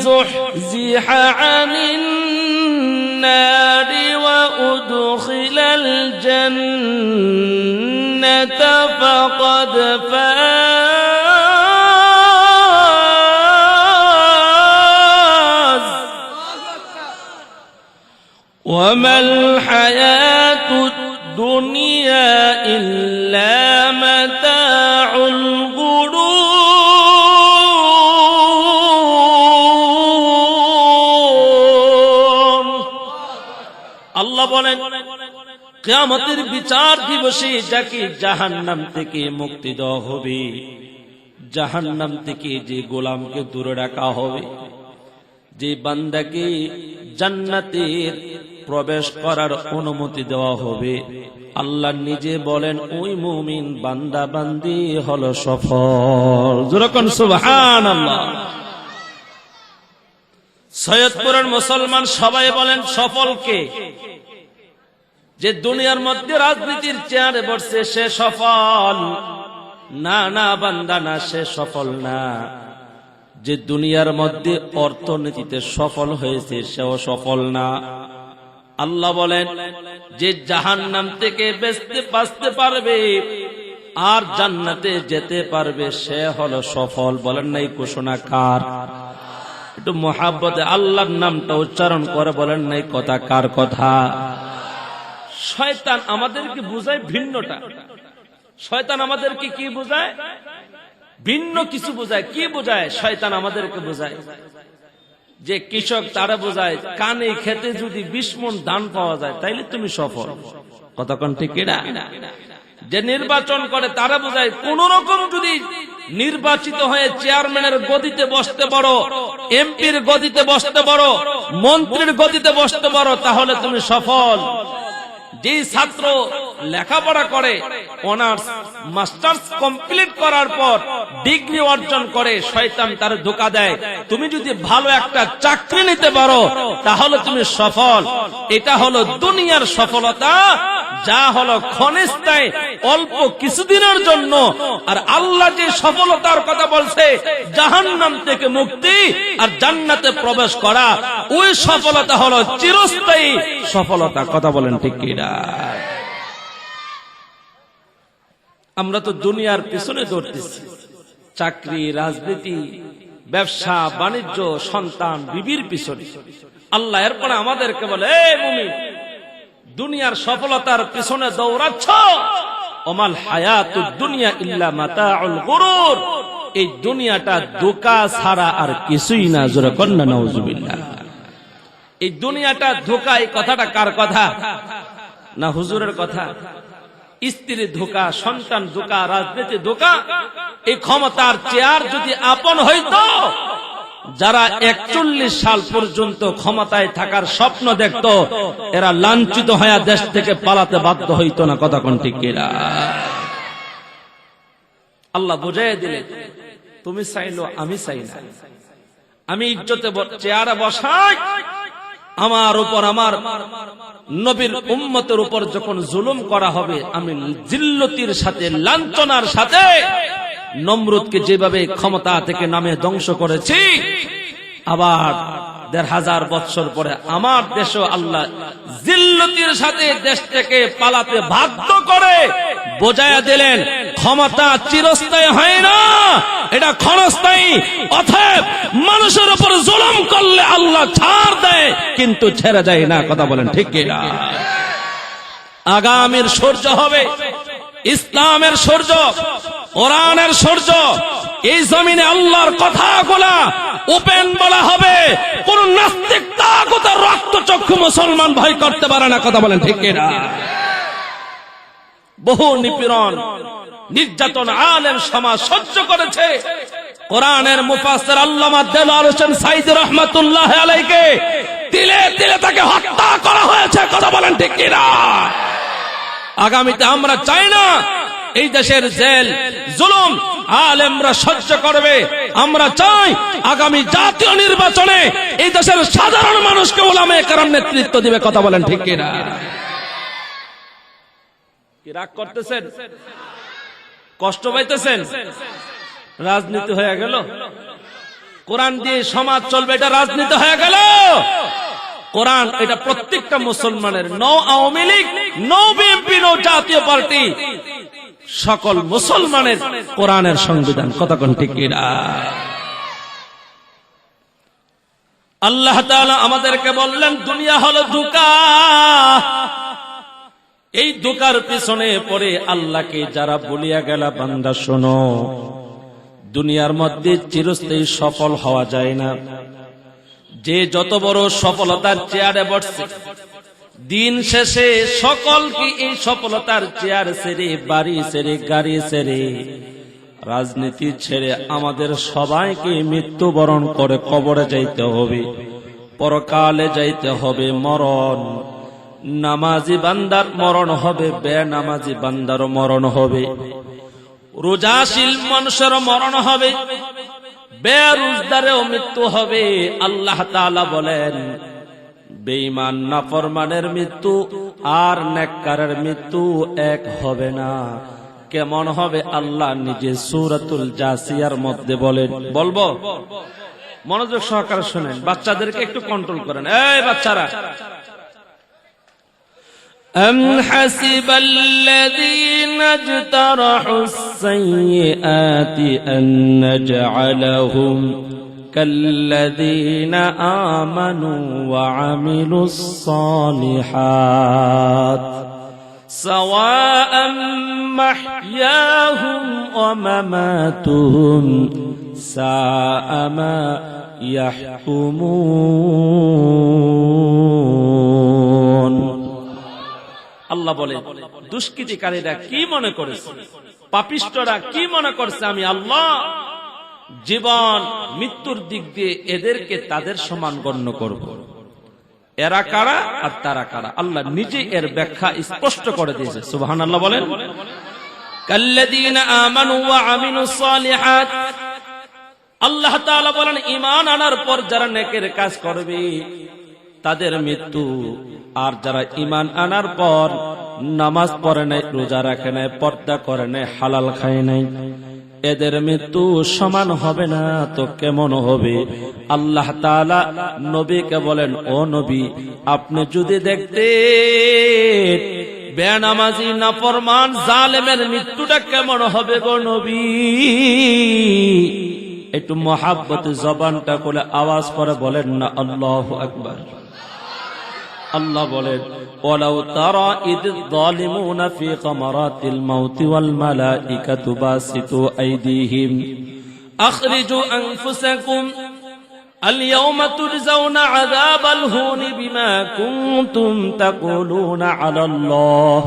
زحزح عن النار وأدخل الجنة فقد فاز وما الحياة الدنيا إلا متاع الغرور। আল্লাহ বলেন, কিয়ামতের বিচার দিবসে যাকে জাহান্নাম থেকে মুক্তি দেওয়া হবে, জাহান্নাম থেকে যে গোলামকে দূরে রাখা হবে, যে বান্দাকে জান্নাতের প্রবেশ করার অনুমতি দেওয়া হবে, আল্লাহ নিজে বলেন ওই মুমিন বান্দা বান্দি হলো সফল। যেরকম সুবহানাল্লাহ। সৈয়দপুরের মুসলমান সবাই বলেন সফল কে? যে দুনিয়ার মধ্যে রাজনীতির চেয়ারে বসছে সে সফল না? না বান্দা না, সে সফল না। যে দুনিয়ার মধ্যে অর্থনীতিতে সফল হয়েছে সেও সফল না। আল্লাহ বলেন, যে জাহান্নাম থেকে বাঁচতে পারবে আর জান্নাতে যেতে পারবে সে হলো সফল। বলেন নাই ঘোষণা কার? একটু মোহাব্বতে আল্লাহর নামটা উচ্চারণ করে বলেন নাই কথা কার কথা? শয়তান আমাদেরকে বুঝায় ভিন্নটা। শয়তান আমাদেরকে কি বুঝায়? ভিন্ন কিছু বুঝায়। কি বুঝায়? শয়তান আমাদেরকে বুঝায় যে কৃষক তারা বোঝায় কানে খেতে যদি 20 মণ ধান পাওয়া যায় তাইলে তুমি সফল। কতক্ষণ ঠিক কিনা? যে নির্বাচন করে তারা বোঝায় কোন রকম যদি নির্বাচিত হয়ে চেয়ারম্যানের গদিতে বসতে পারো, এমপির গদিতে বসতে পারো, মন্ত্রীর গদিতে বসতে পারো, তাহলে তুমি সফল। যে ছাত্র লেখাপড়া করে, অনার্স মাস্টার্স কমপ্লিট করার পর ডিগ্রি অর্জন করে, শয়তান তার ধোঁকা দেয় তুমি যদি ভালো একটা চাকরি নিতে পারো তাহলে তুমি সফল। এটা হলো দুনিয়ার সফলতা, যা হলো ক্ষণস্থায়ী, অল্প কিছুদিনের জন্য। আর আল্লাহ যে সফলতার কথা বলছে, জাহান্নাম থেকে মুক্তি আর জান্নাতে প্রবেশ করা, ওই সফলতা হলো চিরস্থায়ী সফলতা। কথা বলেন ঠিক কিনা? আমরা তো দুনিয়ার পিছনে দৌড়তেছি, চাকরি, রাজনীতি, ব্যবসা বাণিজ্য, সন্তান, বিবির পিছনে। আল্লাহ এরপরে আমাদেরকে বলে, এই মুমিন, দুনিয়ার সফলতার পিছনে দৌড়াচ্ছ, ওমাল হায়াতুদ দুনিয়া ইল্লা মাতাউল গুরুর, এই দুনিয়াটা ধোঁকা ছাড়া আর কিছুই না। জোরে কন্না নাউজুবিল্লাহ। এই দুনিয়াটা ধোঁকা, এই কথাটা কার কথা? না হুজুরের কথা? স্ত্রী ধোঁকা, সন্তান ধোঁকা, রাজনীতি ধোঁকা। এই ক্ষমতার চেয়ার যদি আপন হইতো, যারা 41 সাল পর্যন্ত ক্ষমতায় থাকার স্বপ্ন দেখত, এরা লাঞ্ছিত হয়ে দেশ থেকে পালাতে বাধ্য হইতো না। কথা কোন ঠিক কিনা? আল্লাহ বুঝাই দিলেন, তুমি চাইলো, আমি চাই না। আমি ইজ্জতে চেয়ারে বসাই, আমার উপর, আমার নবীর উম্মতের উপর যখন জুলুম করা হবে, আমি জিল্লতির সাথে, লাঞ্ছনার সাথে নমরুদকে যেভাবে ক্ষমতা থেকে নামে ধ্বংস করেছি, আবার ১৫০০ বছর পরে আমার দেশও আল্লাহ জিল্লতির সাথে দেশ থেকে পালাতে বাধ্য করে বোঝায়া দিলেন, ক্ষমতা চিরস্থায়ী হয় না, এটা ক্ষণস্থায়ী। অতএব মানুষের উপর জুলুম করলে আল্লাহ ছাড় দেয়, কিন্তু ছেড়ে যায় না। কথা বলেন ঠিক কিনা? আগামীর সূর্য হবে ইসলামের সূর্য, কোরআনের সূর্য। এই জমিনে আল্লাহর কথাগুলা ওপেন বলা হবে। কোন নাস্তিক তাগুতের রক্তচক্ষু মুসলমান ভয় করতে পারে না। কথা বলেন ঠিক কিনা? বহু নিপীড়ন, নির্যাতন আলেম সমাজ সহ্য করেছে। কোরআনের মুফাসসির আল্লামা দেলাওয়ার হোসেন সাঈদী রাহমাতুল্লাহ আলাইহিকে তিলে তিলে তাকে হত্যা করা হয়েছে। কথা বলেন ঠিক কিনা? আগামীতে আমরা চাই না এই দেশের জেল জুলুম আলেমরা সহ্য করবে। আমরা চাই আগামী জাতীয় নির্বাচনে এই দেশের সাধারণ মানুষকে উলামায়ে কেরাম নেতৃত্ব দিবে। কথা বলেন ঠিক কিনা? কি রাগ করতেছেন? কষ্ট পাইতেছেন? রাজনীতি হয়ে গেল, কোরআন দিয়ে সমাজ চলবে, এটা রাজনীতি হয়ে গেল। কোরআন এটা প্রত্যেকটা মুসলমানের, no Awami League, no BNP, no Jatiya Party, সকল মুসলমানের কোরআনের সংবিধান। কথা কোন ঠিক কিনা? আল্লাহ তাআলা আমাদেরকে বললেন, দুনিয়া হলো ধোঁকা। এই ধোঁকার পিছনে পড়ে আল্লাহকে যারা বলিয়া গেল, বান্দা শোনো, দুনিয়ার মধ্যে চিরস্থায়ী সফল হওয়া যায় না। যে যত বড় সফলতার চেয়ারে বসছে, দিন শেষে সকলকে এই সফলতার চেয়ার ছেড়ে, বাড়ি ছেড়ে, গাড়ি ছেড়ে, রাজনীতি ছেড়ে আমাদের সবাইকে মৃত্যুবরণ করে কবরে যাইতে হবে, পরকালে যাইতে হবে। মরণ, নামাজি বান্দার মরণ হবে, বেনামাজি বান্দার মরণ হবে, রোজাশীল মানুষের মরণ হবে, বেরোজগারেও মৃত্যু হবে। আল্লাহ তাআলা বলেন, বেঈমান নাফরমানের মৃত্যু আর নেককারের মৃত্যু এক হবে না। কেমন হবে আল্লাহ নিজে সূরাতুল জাসিয়ার মধ্যে বলেন। বলবো? মনোযোগ সহকারে শুনেন, বাচ্চাদেরকে একটু কন্ট্রোল করেন। এই বাচ্চারা, أم حسب الذين اجترحوا السيئات أن نجعلهم كالذين آمنوا وعملوا الصالحات سواء محياهم ومماتهم ساء ما يحكمون। আল্লাহ বলে, দুষ্কৃতিকারীরা কি মনে করেছে, পাপিষ্ঠরা কি মনে করছে, আমি আল্লাহ জীবন মৃত্যুর দিক দিয়ে এদেরকে তাদের সমান গণ্য করব। এরা কারা আর তারা কারা, আল্লাহ নিজে এর ব্যাখ্যা স্পষ্ট করে দিয়েছে। সুবহানাল্লাহ বলেন। কাল্লাযীনা আমানু ওয়া আমিলুস সালিহাত, আল্লাহ তাআলা বলেন, ঈমান আনার পর যারা নেকের কাজ করবে তাদের মৃত্যু, আর যারা ঈমান আনার পর নামাজ পড়ে নাই, রোজা রাখে নাই, পর্দা করে নাই, হালাল খায় নাই, এদের মৃত্যু সমান হবে না। তো কেমন হবে? আল্লাহ তাআলা নবীকে বলেন, ও নবী, আপনি যদি দেখতেন বেনামাজি নাফরমান জালেমের মৃত্যুটা কেমন হবে গো নবী, একটু মহাব্বতে জবানটা খুলে আওয়াজ করে বলেন না আল্লাহু আকবার। আল্লাহ বলেন, ওয়ালাউ তারা ইয যালিমুনা ফি গামারাতিল মাউতি ওয়াল মালাইকাতু বাসিতু আইদিহিম আখরিজু আনফুসাকুম আল-ইয়াওমা তুজজাউনা আযাবাল হুনি বিমা কুনতুম তাকুলুনা আলাল্লাহ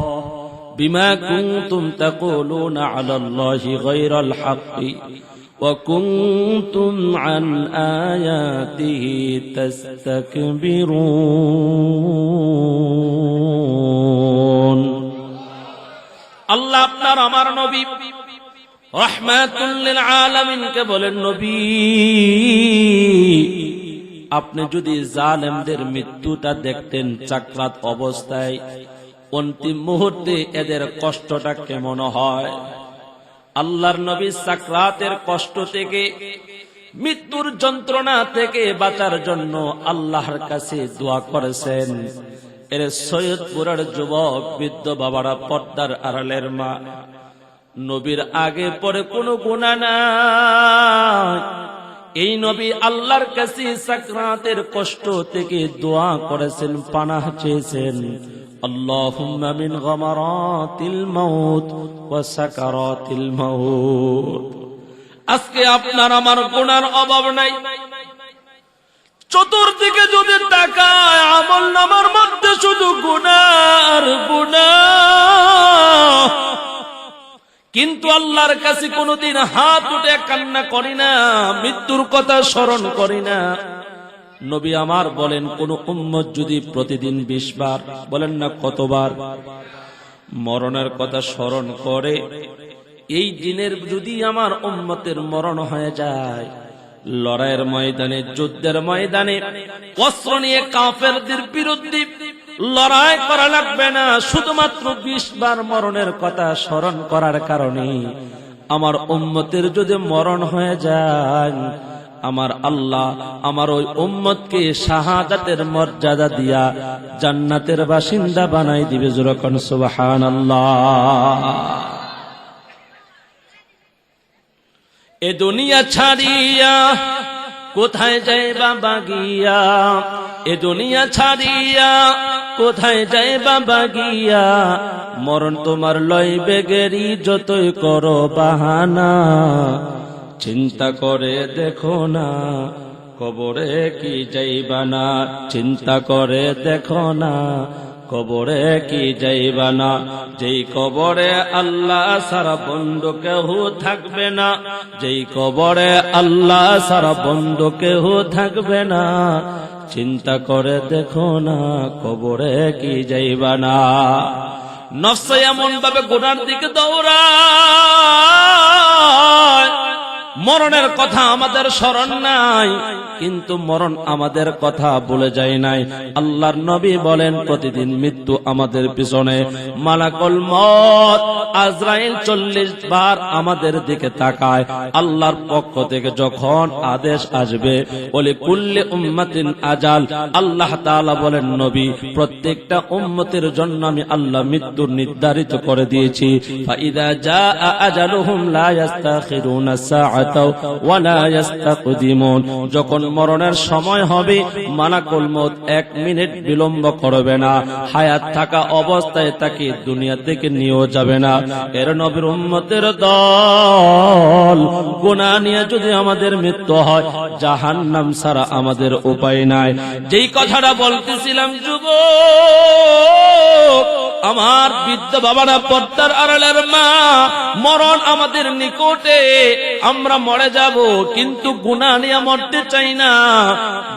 বিমা কুনতুম তাকুলুনা আলাল্লাহি গায়রাল হাক্কি ওয়া কুনতুম আন আয়াতিহি তাস্তাকবিরুন। আল্লাহ আপনার আমার নবী রাহমাতুল লিল আলামিনকে বলেন, নবী আপনি যদি জালেমদের মৃত্যুটা দেখতেন চাকরাত অবস্থায়, অন্তিম মুহূর্তে এদের কষ্টটা কেমন হয়। আল্লাহর নবী সাকরাতের কষ্ট থেকে, মৃত্যুর যন্ত্রণা থেকে বাঁচার জন্য আল্লাহর কাছে দোয়া করেছেন। এর সৈয়দপুরের যুবক বৃদ্ধ বাবারা, পর্দার আড়ালের মা, নবীর আগে পরে কোনো গুনাহ নাই। এই নবী আল্লাহর কাছে সাকরাতের কষ্ট থেকে দোয়া করেছেন, পানাহ চেয়েছেন, আল্লাহুম্মা মিন গামারাতিল মাউত ওয়া সাকারাতিল মাউত। আজকে আপনার আমার গুনার অভাব নাই। চতুর্দিকে যদি তাকায় আমলনামার মধ্যে শুধু গুনার গুনাহ, কিন্তু আল্লাহর কাছে কোনদিন হাত উঠে কান্না করি না, মৃত্যুর কথা স্মরণ করি না। নবী আমার বলেন, কোন উম্মত যদি প্রতিদিন 20 বার, বলেন না কতবার, মরণের কথা স্মরণ করে, এই দিনের যদি আমার উম্মতের মরণ হয়ে যায়, লড়াইয়ের ময়দানে, যুদ্ধের ময়দানে অস্ত্র নিয়ে কাফেরদের বিরুদ্ধে লড়াই করা লাগবে না, শুধুমাত্র 20 বার মরণের কথা স্মরণ করার কারণে আমার উম্মতের যদি মরণ হয়ে যায়, আমার আল্লাহ আমার ওই উম্মতকে শাহাদাতের মর্যাদা দিয়া জান্নাতের বাসিন্দা বানাই দিবে। জোরে কোন সুবহানাল্লাহ। এ দুনিয়া ছাড়িয়া কোথায় যাইবা বাগিয়া, এ দুনিয়া ছাড়িয়া কোথায় যাইবা বাগিয়া, মরণ তোমার লইবে গেরি যতই করো বাহানা। চিন্তা করে দেখো না কবরে কি যাইবা না, চিন্তা করে দেখো না কবরে কি যাইবা না। যেই কবরে আল্লাহ সারা বন্ধু কেহ থাকবে না, যেই কবরে আল্লাহ সারা বন্ধু কেহ থাকবে না, চিন্তা করে দেখো না কবরে কি যাইবা না। নফস এমন ভাবে গুনার দিকে দৌড়ায়, মরণের কথা আমাদের স্মরণ নাই, কিন্তু মরণ আমাদের কথা বলে যায় নাই। আল্লাহর নবী বলেন, প্রতিদিন মৃত্যু আমাদের পিছনে, মালাকুল মউত আজরাইল 40 বার আমাদের দিকে তাকায়। আল্লাহর পক্ষ থেকে যখন আদেশ আসবে, ওলি কুল্লি উম্মাতিন আজাল, আল্লাহ তাআলা বলেন, নবী প্রত্যেকটা উম্মতের জন্য আমি আল্লাহ মৃত্যু নির্ধারিত করে দিয়েছি। ফাইদা জাআ আজালুহুম লা ইস্তাখিরুনা সাআতাও ওয়া লা ইস্তাকদিমুন, যখন মরণের সময় হবে মালাকুল মউত 1 মিনিট বিলম্ব করবে না, হায়াত থাকা অবস্থায় তাকে দুনিয়া থেকে নিয়েও যাবে না। এর নবীর উম্মতের দল, গুনাহ নিয়ে যদি আমাদের মৃত্যু হয়, জাহান্নাম ছাড়া আমাদের উপায় নাই। যেই কথাটা বলতেছিলাম, যুবক আমার, বৃদ্ধ বাবারা, পর্দার আড়ালের মা, মরণ আমাদের নিকটে, আমরা মরে যাব, কিন্তু গুনাহ নিয়ে মরতে চাই না।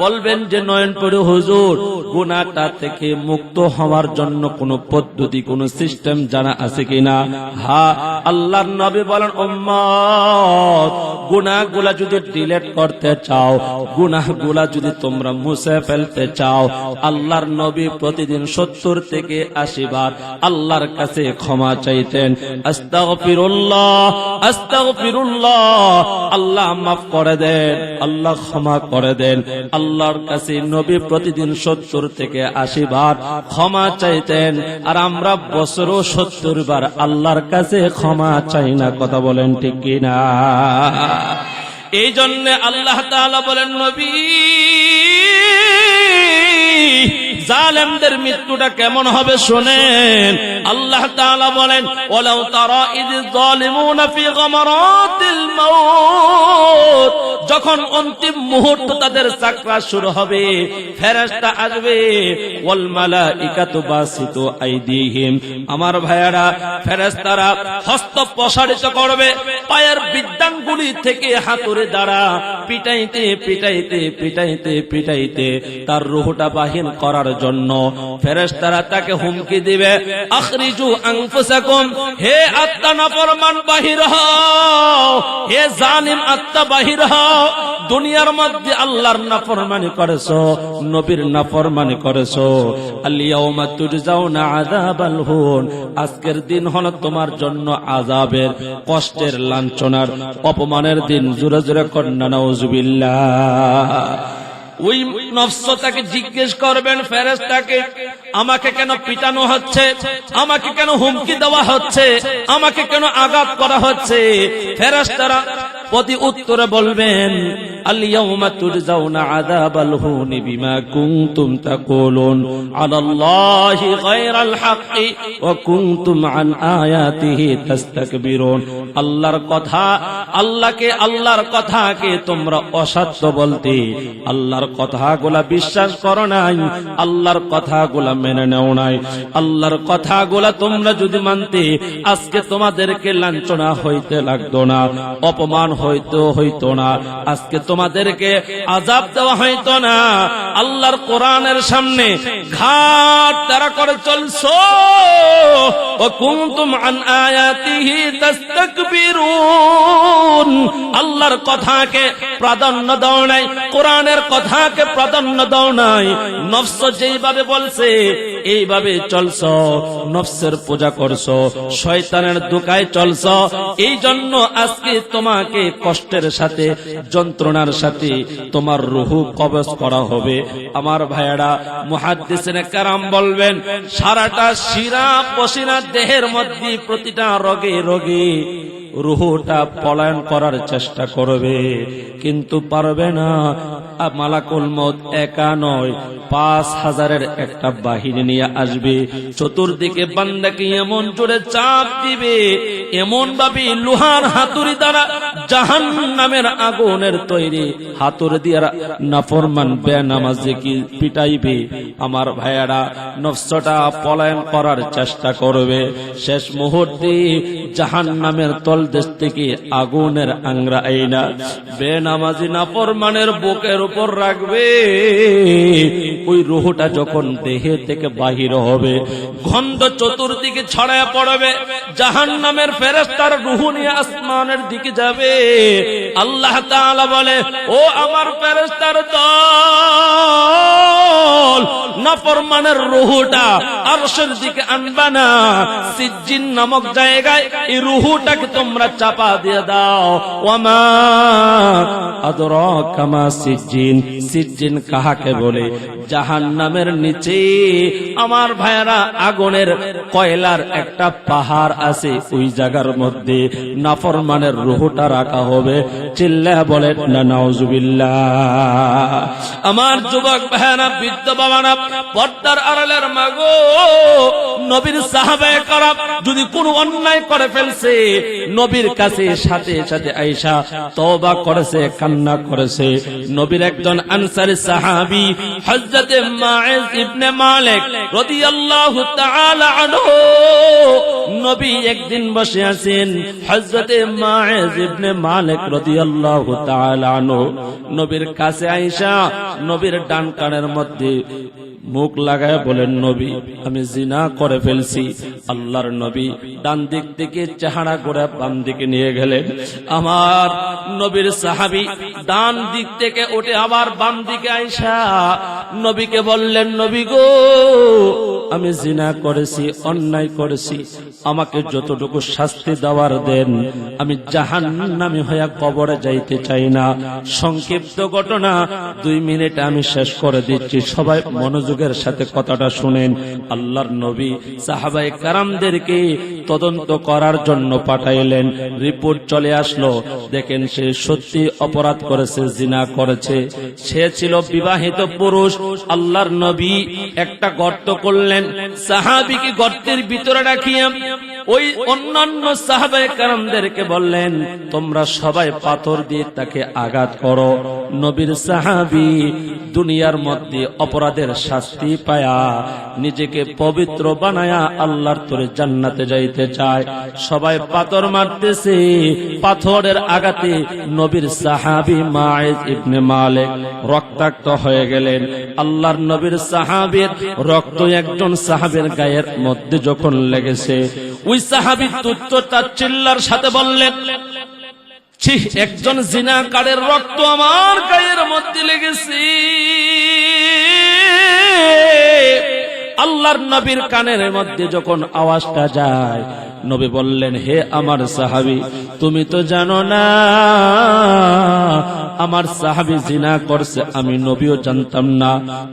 বলবেন যে নয়ন পড়ে হুজুর, গুনাহটা থেকে মুক্ত হওয়ার জন্য কোন পদ্ধতি, কোন সিস্টেম জানা আছে কিনা? হ্যাঁ, আল্লাহর নবী বলেন, উম্মত গুনাহগুলা যদি ডিলিট করতে চাও, গুনাহগুলা যদি তোমরা মুছে ফেলতে চাও, আল্লাহর নবী প্রতিদিন 70 থেকে 80 বার আল্লাহর কাছে ক্ষমা চাইতেন। আস্তাগফিরুল্লাহ, আস্তাগফিরুল্লাহ, আল্লাহ মাফ করে দেন, আল্লাহ ক্ষমা করে দেন। আল্লাহর কাছে নবী প্রতিদিন 70 থেকে 80 বার ক্ষমা চাইতেন, আর আমরা বছরও 70 বার আল্লাহর কাছে ক্ষমা চাই না। কথা বলেন ঠিক কিনা? এই জন্য আল্লাহ তাআলা বলেন, নবী জালেমদের মৃত্যুটা কেমন হবে শোনেন। আল্লাহ তাআলা বলেন, ওয়ালাউ তারা ইয যালিমুনা ফি গামারাতিল মাউত, যখন অন্তিম মুহূর্ত তাদের সাকরাত শুরু হবে, ফেরেশতা আসবে, ওয়াল মালাইকাতু বাসিতু আইদিহিম, আমার ভাইয়ারা ফেরেশতারা হস্ত প্রসারিত করবে পায়ের বিদ্যাঙ্গুলি থেকে হাতুড়ে দ্বারা পিটাইতে পিটাইতে পিটাইতে পিটাইতে তার রূহটা বাহির করার জন্য ফেরেশতারা তাকে হুমকি দিবে, আখরিজু আনফুসাকুম, হে আত্মা নাফরমান বাহির হও, হে জালিম আত্মা বাহির হও, দুনিয়ার মধ্যে আল্লাহর নাফরমানি করেছো, নবীর নাফরমানি করেছো, আল ইয়াউমা তুজজাউনা আযাবাল হুন, আজকের দিন হলো তোমার জন্য আযাবের, কষ্টের, লাঞ্ছনার, অপমানের দিন। জোরে জোরে কন্না নাউজুবিল্লাহ। ওই নফস তাকে জিজ্ঞেস করবেন ফেরেশতাকে, আমাকে কেন পিটানো হচ্ছে, আমাকে কেন হুমকি দেওয়া হচ্ছে, আমাকে কেন আঘাত করা হচ্ছে? ফেরেশতারা প্রতি উত্তরে বলবেন, আল ইয়াউমা তুজজাউনা আযাবাল হুনি বিমা কুনতুম তাকুলুন আলাল্লাহি গায়রাল হাক্কি ওয়া কুনতুম আন আয়াতিহি তাস্তাকবিরুন। আল্লাহর কথা, আল্লাহর কথাকে তোমরা অসত্য বলতে, আল্লাহর কথাগুলা বিশ্বাস করো নাই, আল্লাহর কথাগুলা মেনে নেও নাই। আল্লাহর কথাগুলা তোমরা যদি মানতে, আজকে তোমাদেরকে লাঞ্ছনা হইতে লাগতো না, অপমান হইতো না, আজকে তোমাদেরকে আযাব দেওয়া হইতো না। আল্লাহর কোরআনের সামনে ঘাট তারা করে চলছো, ওয়া কুনতুম আন আয়াতিহি তাস্তাকবিরুন। আল্লাহর কথাকে প্রাধান্য দাও নাই, কোরআনের কথাকে প্রাধান্য দাও নাই, নফস যেইভাবে বলছে এইভাবে চলছো, নফসের পূজা করছো, শয়তানের দোকায় চলছো, এই জন্য আজকে তোমাকে কষ্টের সাথে, যন্ত্রণার সাথে তোমার রূহ কবজ করা হবে। আমার ভাইয়েরা, মুহাদ্দিসিনে কেরাম বলবেন, সারাটা শিরা পশিনা দেহের মধ্যে প্রতিটা রগে রগে রূহটা পলায়ন করার চেষ্টা করবে, কিন্তু পারবে না। মালাকুল মউত একা নয়, 5000-এর একটা বাহিনী নিয়ে আসবে, চতুর্দিকে বান্দাকে এমন জোরে চাপ দিবে, এমন ভাবে লোহার হাতুড়ি দ্বারা জাহান্নামের আগুনের তৈরি হাতুড়ি দিয়ে নাফরমান বেনামাজি কি পিটাইবে। আমার ভাইয়ারা, নফসটা পলায়ন করার চেষ্টা করবে, শেষ মুহূর্তে জাহান্নামের তলদেশ থেকে আগুনের আংরা আইনা বেনামাজি নাফরমানের বুকের উপর রাখবে। ওই রূহটা যখন দেহে থেকে বাহির হবে, গন্ধ চতুর্দিকে ছড়ায় পড়বে, জাহান্নামের ফেরেশতার রূহ নিয়ে আসমানের দিকে যাবে। আল্লাহ তাআলা বলে, ও আমার ফেরেশতার দল, নাফরমানের রূহটা আরশের দিকে আনবা না, সিজ্জিন নামক জায়গায় এই রূহটাকে তোমরা চাপা দিয়ে দাও। ওয়ামা আদরাকা মা সিজ্জিন, সিজ্জিন কাহাকে বলে? জাহান্নামের নিচে আমার ভাইয়ারা আগুনের কয়লার একটা পাহাড় আছে, ওই জায়গার মধ্যে নাফরমানের রূহটা রাখা হবে। চিল্লায়া বলে না নাউজুবিল্লাহ। আমার যুবক ভাইয়ারা, বৃদ্ধ বাবারা, পর্দার আড়ালের মাগো, নবীর সাহাবায়ে কেরাম যদি কোনো অন্যায় করে ফেলছে, নবীর কাছে সাথে সাথে আয়েশা তওবা করেছে, কান্না করেছে। নবীর একজন আনসারী সাহাবী হযরতে মাইজ ইবনে মালিক রাদিয়াল্লাহু তাআলা আনহু, নবী একদিন বসে আছেন, হযরতে মাইজ ইবনে মালিক রাদিয়াল্লাহু তাআলা আনহু নবীর কাছে আয়েশা নবীর ডান কানের মধ্যে মুখ লাগায় বলেন, নবী আমি জিনা করে ফেলছি। আল্লাহর নবী ডান দিক থেকে চেহারা করে বাম দিকে নিয়ে গেলেন। আমার নবীর সাহাবী ডান দিক থেকে উঠে আবার বাম দিকে আয়েশা নবীকে বললেন, নবী গো আমি জিনা করেছি, অন্যায় করেছি, আমাকে যতটুকু শাস্তি দেওয়ার দেন, আমি জাহান্নামী হয়ে কবরে যাইতে চাই না। সংক্ষিপ্ত ঘটনা 2 মিনিটে আমি শেষ করে দিচ্ছি, সবাই মনোযোগের সাথে কথাটা শুনেন। আল্লাহর নবী সাহাবায়ে কেরামদেরকে তদন্ত করার জন্য পাঠাইলেন। রিপোর্ট চলে আসলো, দেখেন সে সত্যি অপরাধ করেছে, জিনা করেছে। সে ছিল বিবাহিত পুরুষ। আল্লাহর নবী একটা গর্ত করলেন, সাহাবীকে গর্তের ভিতরে রাখিয়ে ওই অন্যান্য সাহাবায়ে কেরামদেরকে বললেন, তোমরা সবাই পাথর দিয়ে তাকে আঘাত করো। নবীর সাহাবী দুনিয়ার মধ্যে অপরাধের শাস্তি পায়া নিজেকে পবিত্র বানায়া আল্লাহর তরে জান্নাতে যাইতে চায়। সবাই পাথর মারতেছে, পাথরের আঘাতে নবীর সাহাবী মাইজ ইবনে মালিক রক্তাক্ত হয়ে গেলেন। আল্লাহর নবীর সাহাবীর রক্ত একজন সাহাবীর গায়ের মধ্যে যখন লেগেছে, ওই সাহাবী তুচ্ছ তাচ্ছিল্যের সাথে বললেন, ছি, একজন জিনাকারের রক্ত আমার গায়ের মধ্যে লেগেছে। আল্লাহর নবীর কানের মধ্যে যখন আওয়াজটা যায়, নবী বললেন, হে আমার সাহাবী, তুমি তো জানো না আমার সাহাবী জিনা করছে, আমি নবীও জানতাম না,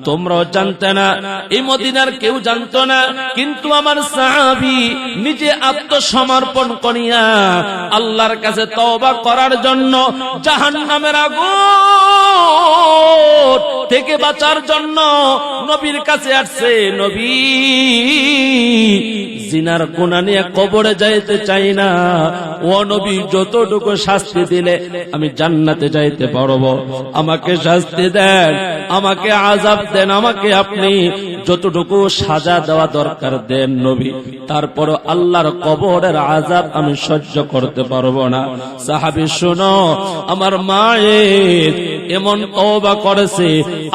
তোমরাও জানতে না, এই মদিনার কেউ জানতো না, কিন্তু আমার সাহাবী নিজে আত্মসমর্পণ করিয়া আল্লাহর কাছে তওবা করার জন্য, জাহান্নামের আগুন থেকে বাঁচার জন্য নবীর কাছে আসছে। নবী, জিনার গুনাহ নিয়ে কবরে যাইতে চাই না, ও নবী, যতটুকু শাস্তি দিলে আমি জান্নাতে যাইতে পারবো, আমাকে শাস্তি দেন, আমাকে আযাব দেন, আমাকে আপনি যতটুকু সাজা দেওয়া দরকার দেন নবী, তারপর আল্লাহর কবরের আযাব আমি সহ্য করতে পারবো না। সাহাবী, শোনো, আমার মায়ের এমন তওবা করেছে,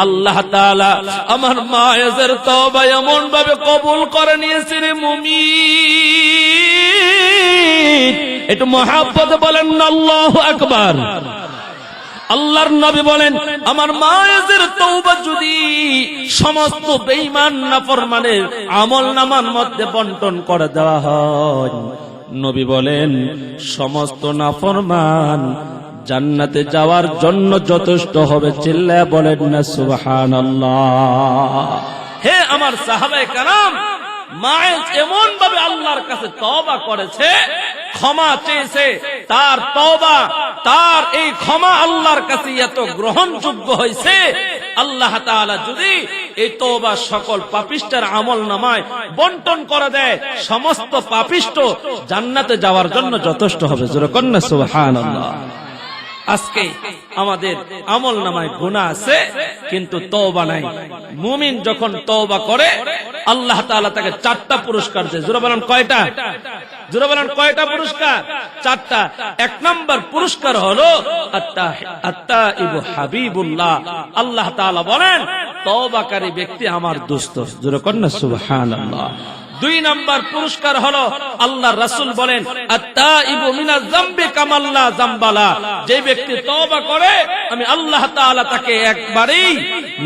আল্লাহ তাআলা আমার মায়ের তওবা এমন ভাবে কবুল করে নিয়েছেন। মুমিন একটু মহব্বতে বলেন না আল্লাহু আকবার। আল্লাহর নবী বলেন, আমার মায়ের তওবা যদি সমস্ত বেঈমান নাফরমানের আমলনামার মধ্যে বন্টন করে দেওয়া হয়, নবী বলেন সমস্ত নাফরমান জান্নাতে যাওয়ার জন্য যথেষ্ট হবে। চিল্লায়া বলেন না সুবহানাল্লাহ। হে আমার সাহাবায়ে কেরাম, মায়েজ এমন ভাবে আল্লাহর কাছে তওবা করেছে, ক্ষমা চেয়েছে, তার তওবা, তার এই ক্ষমা আল্লাহর কাছে এত গ্রহণযোগ্য হয়েছে, আল্লাহ তাআলা যদি এই তওবা সকল পাপিষ্ঠের আমলনামায় বন্টন করে দেয়, সমস্ত পাপিষ্ঠ জান্নাতে যাওয়ার জন্য যথেষ্ট হবে। জোরে কোন না সুবহানাল্লাহ। আজকে আমাদের আমলনামায় গুনাহ আছে কিন্তু তওবা নাই। মুমিন যখন তওবা করে আল্লাহ তাআলা তাকে 4টা পুরস্কার দেয়। জোরে বলেন কয়টা? জোরে বলেন কয়টা পুরস্কার? 4টা। 1 নাম্বার পুরস্কার হলো আত্তাইবু হাবিবুল্লাহ। আল্লাহ তাআলা বলেন তওবাকারী ব্যক্তি আমার দোস্ত। জোরে কোন না সুবহানাল্লাহ। 2 নাম্বার পুরস্কার হলো আল্লাহ রাসূল বলেন আত্তাইবু মিনাজ যামবি কামাল্লা যামবালা। যে ব্যক্তি তওবা করে আমি আল্লাহ তাআলা তাকে একবারেই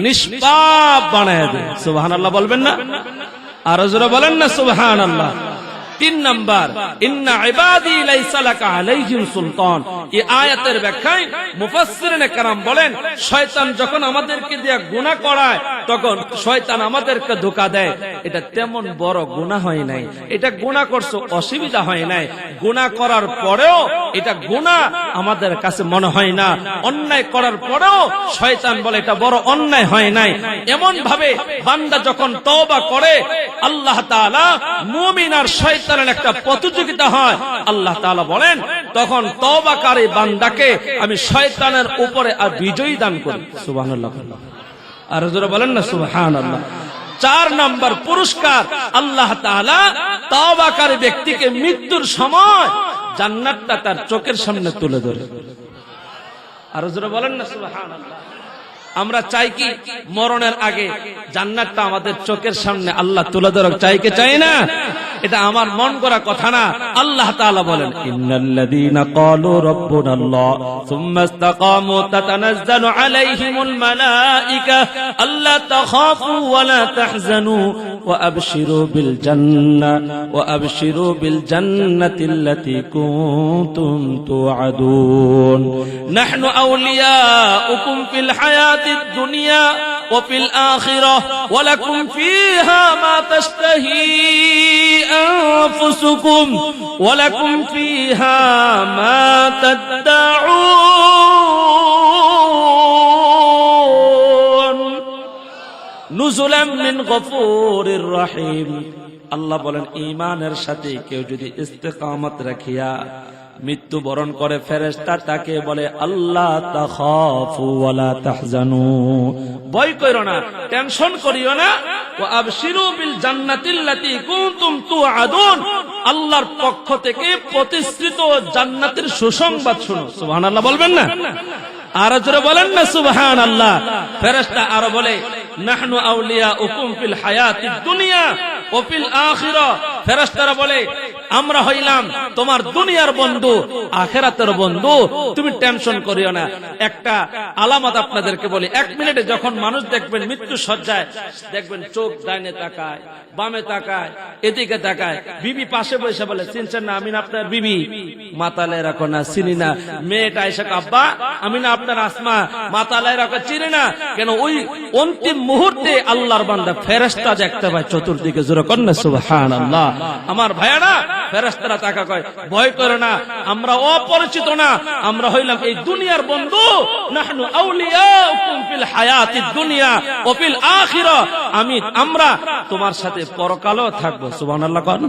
নিষ্পাপ বানায় দেয়। সুবহানাল্লাহ বলবেন না? আর জোরে বলেন না সুবহানাল্লাহ। 3 নাম্বার ইন্না ইবাদি লাইসা লাকা আলাইহিম সুলতান। এই আয়াতের ব্যাখ্যায় মুফাসসিরিনে কেরাম বলেন শয়তান যখন আমাদেরকে দিয়ে গুনাহ করায় তখন শয়তান আমাদেরকে ধোঁকা দেয়। এটা তেমন বড় গুনাহ হয় নাই, এটা গুনাহ করছো অসুবিধা হয় নাই, গুনাহ করার পরেও এটা গুনাহ আমাদের কাছে মনে হয় না, অন্যায় করার পরেও শয়তান বলে এটা বড় অন্যায় হয় নাই। এমন ভাবে বান্দা যখন তওবা করে আল্লাহ তাআলা মুমিন আর শয়তানের একটা প্রতিযোগিতা হয়। আল্লাহ তাআলা বলেন তখন তওবাকারী বান্দাকে আমি শয়তানের উপরে আর বিজয় দান করি। সুবহানাল্লাহ। আর জোরে বলেন না সুবহানাল্লাহ। 4 নাম্বার পুরস্কার আল্লাহ তাআলা তওবাকারী ব্যক্তিকে মৃত্যুর সময় জান্নাতটা তার চোখের সামনে তুলে ধরে। আর জোরে বলেন না সুবহানাল্লাহ। আমরা চাই কি মরণের আগে জান্নাতটা আমাদের চোখের সামনে আল্লাহ তুলে ধরুক, চাই কি চাই না? এটা আমার মন করা কথা না। আল্লাহ তাআলা বলেন ইন্নাল্লাযীনা ক্বালু রাব্বুনাল্লাহ সুম্মা ইসতাকামু তাতানাজ্জালু আলাইহিমুল মালায়েকা আল্লা তাখাফু ওয়া লা তাহজানু ওয়া আবশিরু বিল জান্নাতিল্লাতী কুনতুম তুআদুন নাহনু আউলিয়াউকুম ফিল হায়াতিদ দুনিয়া ওয়াফিল আখিরাহ ওয়া লাকুম ফিহা মা তাশতাহি আনফুসুকুম ওয়া লাকুম ফিহা মা তাদউন নুজুলাম মিন গফুরির রহিম। আল্লাহ বলেন ঈমানের সাথে কেউ যদি ইস্তেকামত রাখিয়া মৃত্যুবরণ করে, ফেরেশতা তাকে বলে আল্লাহ তাখাফু ওয়ালা তাহজানু, ভয় কইরো না, টেনশন করিও না, ওয়া আবশিরু বিল জান্নাতিল্লাতী কুনতুম তুআদুন, আল্লাহর পক্ষ থেকে প্রতিশ্রুত জান্নাতের সুসংবাদ শুনো। সুবহানাল্লাহ বলবেন না? আর জোরে বলেন না সুবহানাল্লাহ। ফেরেশতা আরো বলে নাহনু আউলিয়াউকুম ফিল হায়াতিদ দুনিয়া ওয়া ফিল আখিরাহ, ফেরেশতারা বলে আমরা হইলাম তোমার দুনিয়ার বন্ধু, আখিরাতের বন্ধু, তুমি টেনশন করিও না। একটা আলামত আপনাদেরকে বলি, 1 মিনিটে যখন মানুষ দেখবেন মৃত্যু সজ্জায়, দেখবেন চোখ ডাইনে তাকায়, বামে তাকায়, এদিকে তাকায়, বিবি পাশে বসে বলে চিনছেন না, আমি না আপনার বিবি, মাতালে রাখো না, চিনি না। মেয়েটা এসে আব্বা আমি না আপনার আসমা, মাতালে রাখো, চিনি না। কেন? ওই অন্তিম মুহূর্তে আল্লাহর বান্দা ফেরেশতা দেখতে পায় চতুর্দিকে। জোরে কর না সুবহানাল্লাহ। আমার ভাইয়ারা, ফেরেশতারা তাকা কয় ভয় করে না, আমরা অপরিচিত না, আমরা হইলাম এই দুনিয়ার বন্ধু। নাহনু আউলিয়াউকুম ফিল হায়াতিদ দুনিয়া ওয়া ফিল আখিরাহ, আমরা তোমার সাথে পরকালও থাকবো। সুবহানাল্লাহ কোন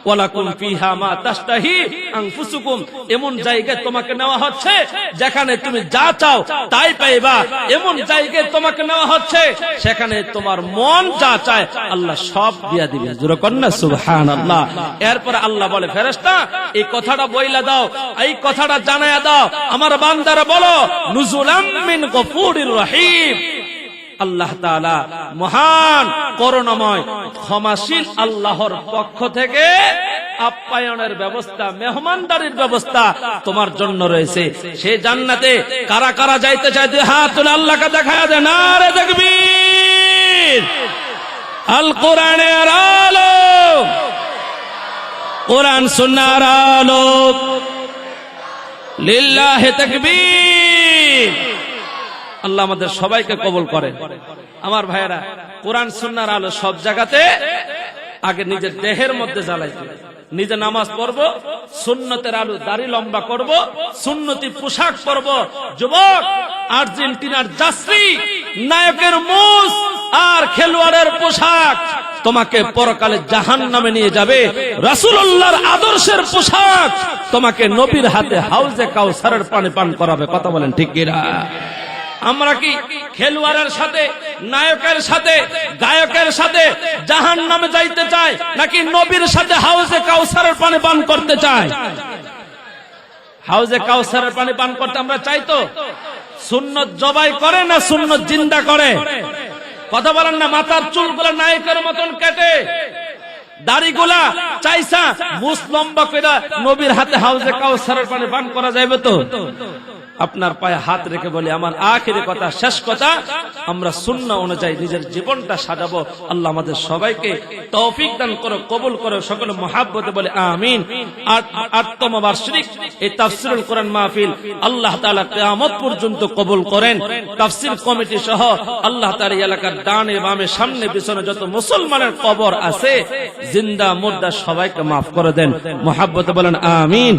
ওয়ালাকুম ফিহা মা তাশতাহি আনফুসুকুম, এমন জায়গায় তোমাকে নেওয়া হচ্ছে যেখানে তুমি যা চাও তাই পাইবা। এমন জায়গায় তোমাকে নেওয়া হচ্ছে সেখানে তোমার মন যা চায় আল্লাহ সব দিয়া দিবে। জোরে কর না সুবহানাল্লাহ। এরপর আল্লাহ বলে ফেরেশতা এই কথাটা বইলা দাও, এই কথাটা জানায়া দাও আমার বান্দারা, বলো নুজুলাম মিন গফুরির রহিম, আল্লাহ তাআলা মহান করুণাময় ক্ষমাশীল আল্লাহর পক্ষ থেকে আপ্যায়নের ব্যবস্থা, মেহমানদারির ব্যবস্থা তোমার জন্য রয়েছে। সেই জান্নাতে কারা কারা যাইতে চাইতে হাত তুলে আল্লাহকে দেখায়া দেন। নারে তাকবীর। আল কোরআনের আলো, কোরআন সুন্নাহর আলো, লিল্লাহি তাকবীর। আল্লাহ আমাদের সবাইকে কবুল করেন। আমার ভাইয়েরা, কোরআন সুন্নাহর আলো সব জায়গাতে আগে নিজের দেহের মধ্যে জ্বালাইতে, নিজে নামাজ পড়বো, সুন্নতের আলো দাড়ি লম্বা করব, সুন্নতি পোশাক পরব। যুবক, আর্জেন্টিনার জার্সি, নায়কের মুস আর খেলোয়াড়ের পোশাক তোমাকে পরকালে জাহান্নামে নিয়ে যাবে। রাসূলুল্লাহর আদর্শের পোশাক তোমাকে নবীর হাতে হাউজে কাউসারের পানি পান করাবে। কথা বলেন ঠিক কিনা? আমরা কি খেলোয়াড়ের সাথে, নায়কের সাথে, গায়কের সাথে জাহান্নামে যাইতে চাই, নাকি নবীর সাথে হাউজে কাউসারের পানি পান করতে চাই? হাউজে কাউসারের পানি পান করতে আমরা চাই তো। সুন্নত জবাই করে না সুন্নত জিন্দা করে? কথা বলেন না। মাথার চুলগুলো নায়কের মতন কেটে, দাড়িগুলা চাইছা মুস লম্বা করে নবীর হাতে হাউজে কাউসারের পানি পান করা যাবে তো? আপনার পায়ে হাত রেখে বলি, আমার আখিরি কথা, শেষ কথা, আমরা সুন্নাহ অনুযায়ী নিজের জীবনটা সাজাবো। আল্লাহ আমাদের সবাইকে তৌফিক দান করো, কবুল করো। সকলে মুহাব্বতে বলে আমিন। 8তম বার্ষিক এই তাফসীরুল কোরআন মাহফিল আল্লাহ তাআলা কিয়ামত পর্যন্ত কবুল করেন। তাফসীর কমিটি সহ আল্লাহ তাআলা এলাকার ডানে বামে সামনে পিছনে যত মুসলমানের কবর আছে, জিন্দা মুর্দা সবাইকে মাফ করে দেন। মুহাব্বতে বলেন আমিন।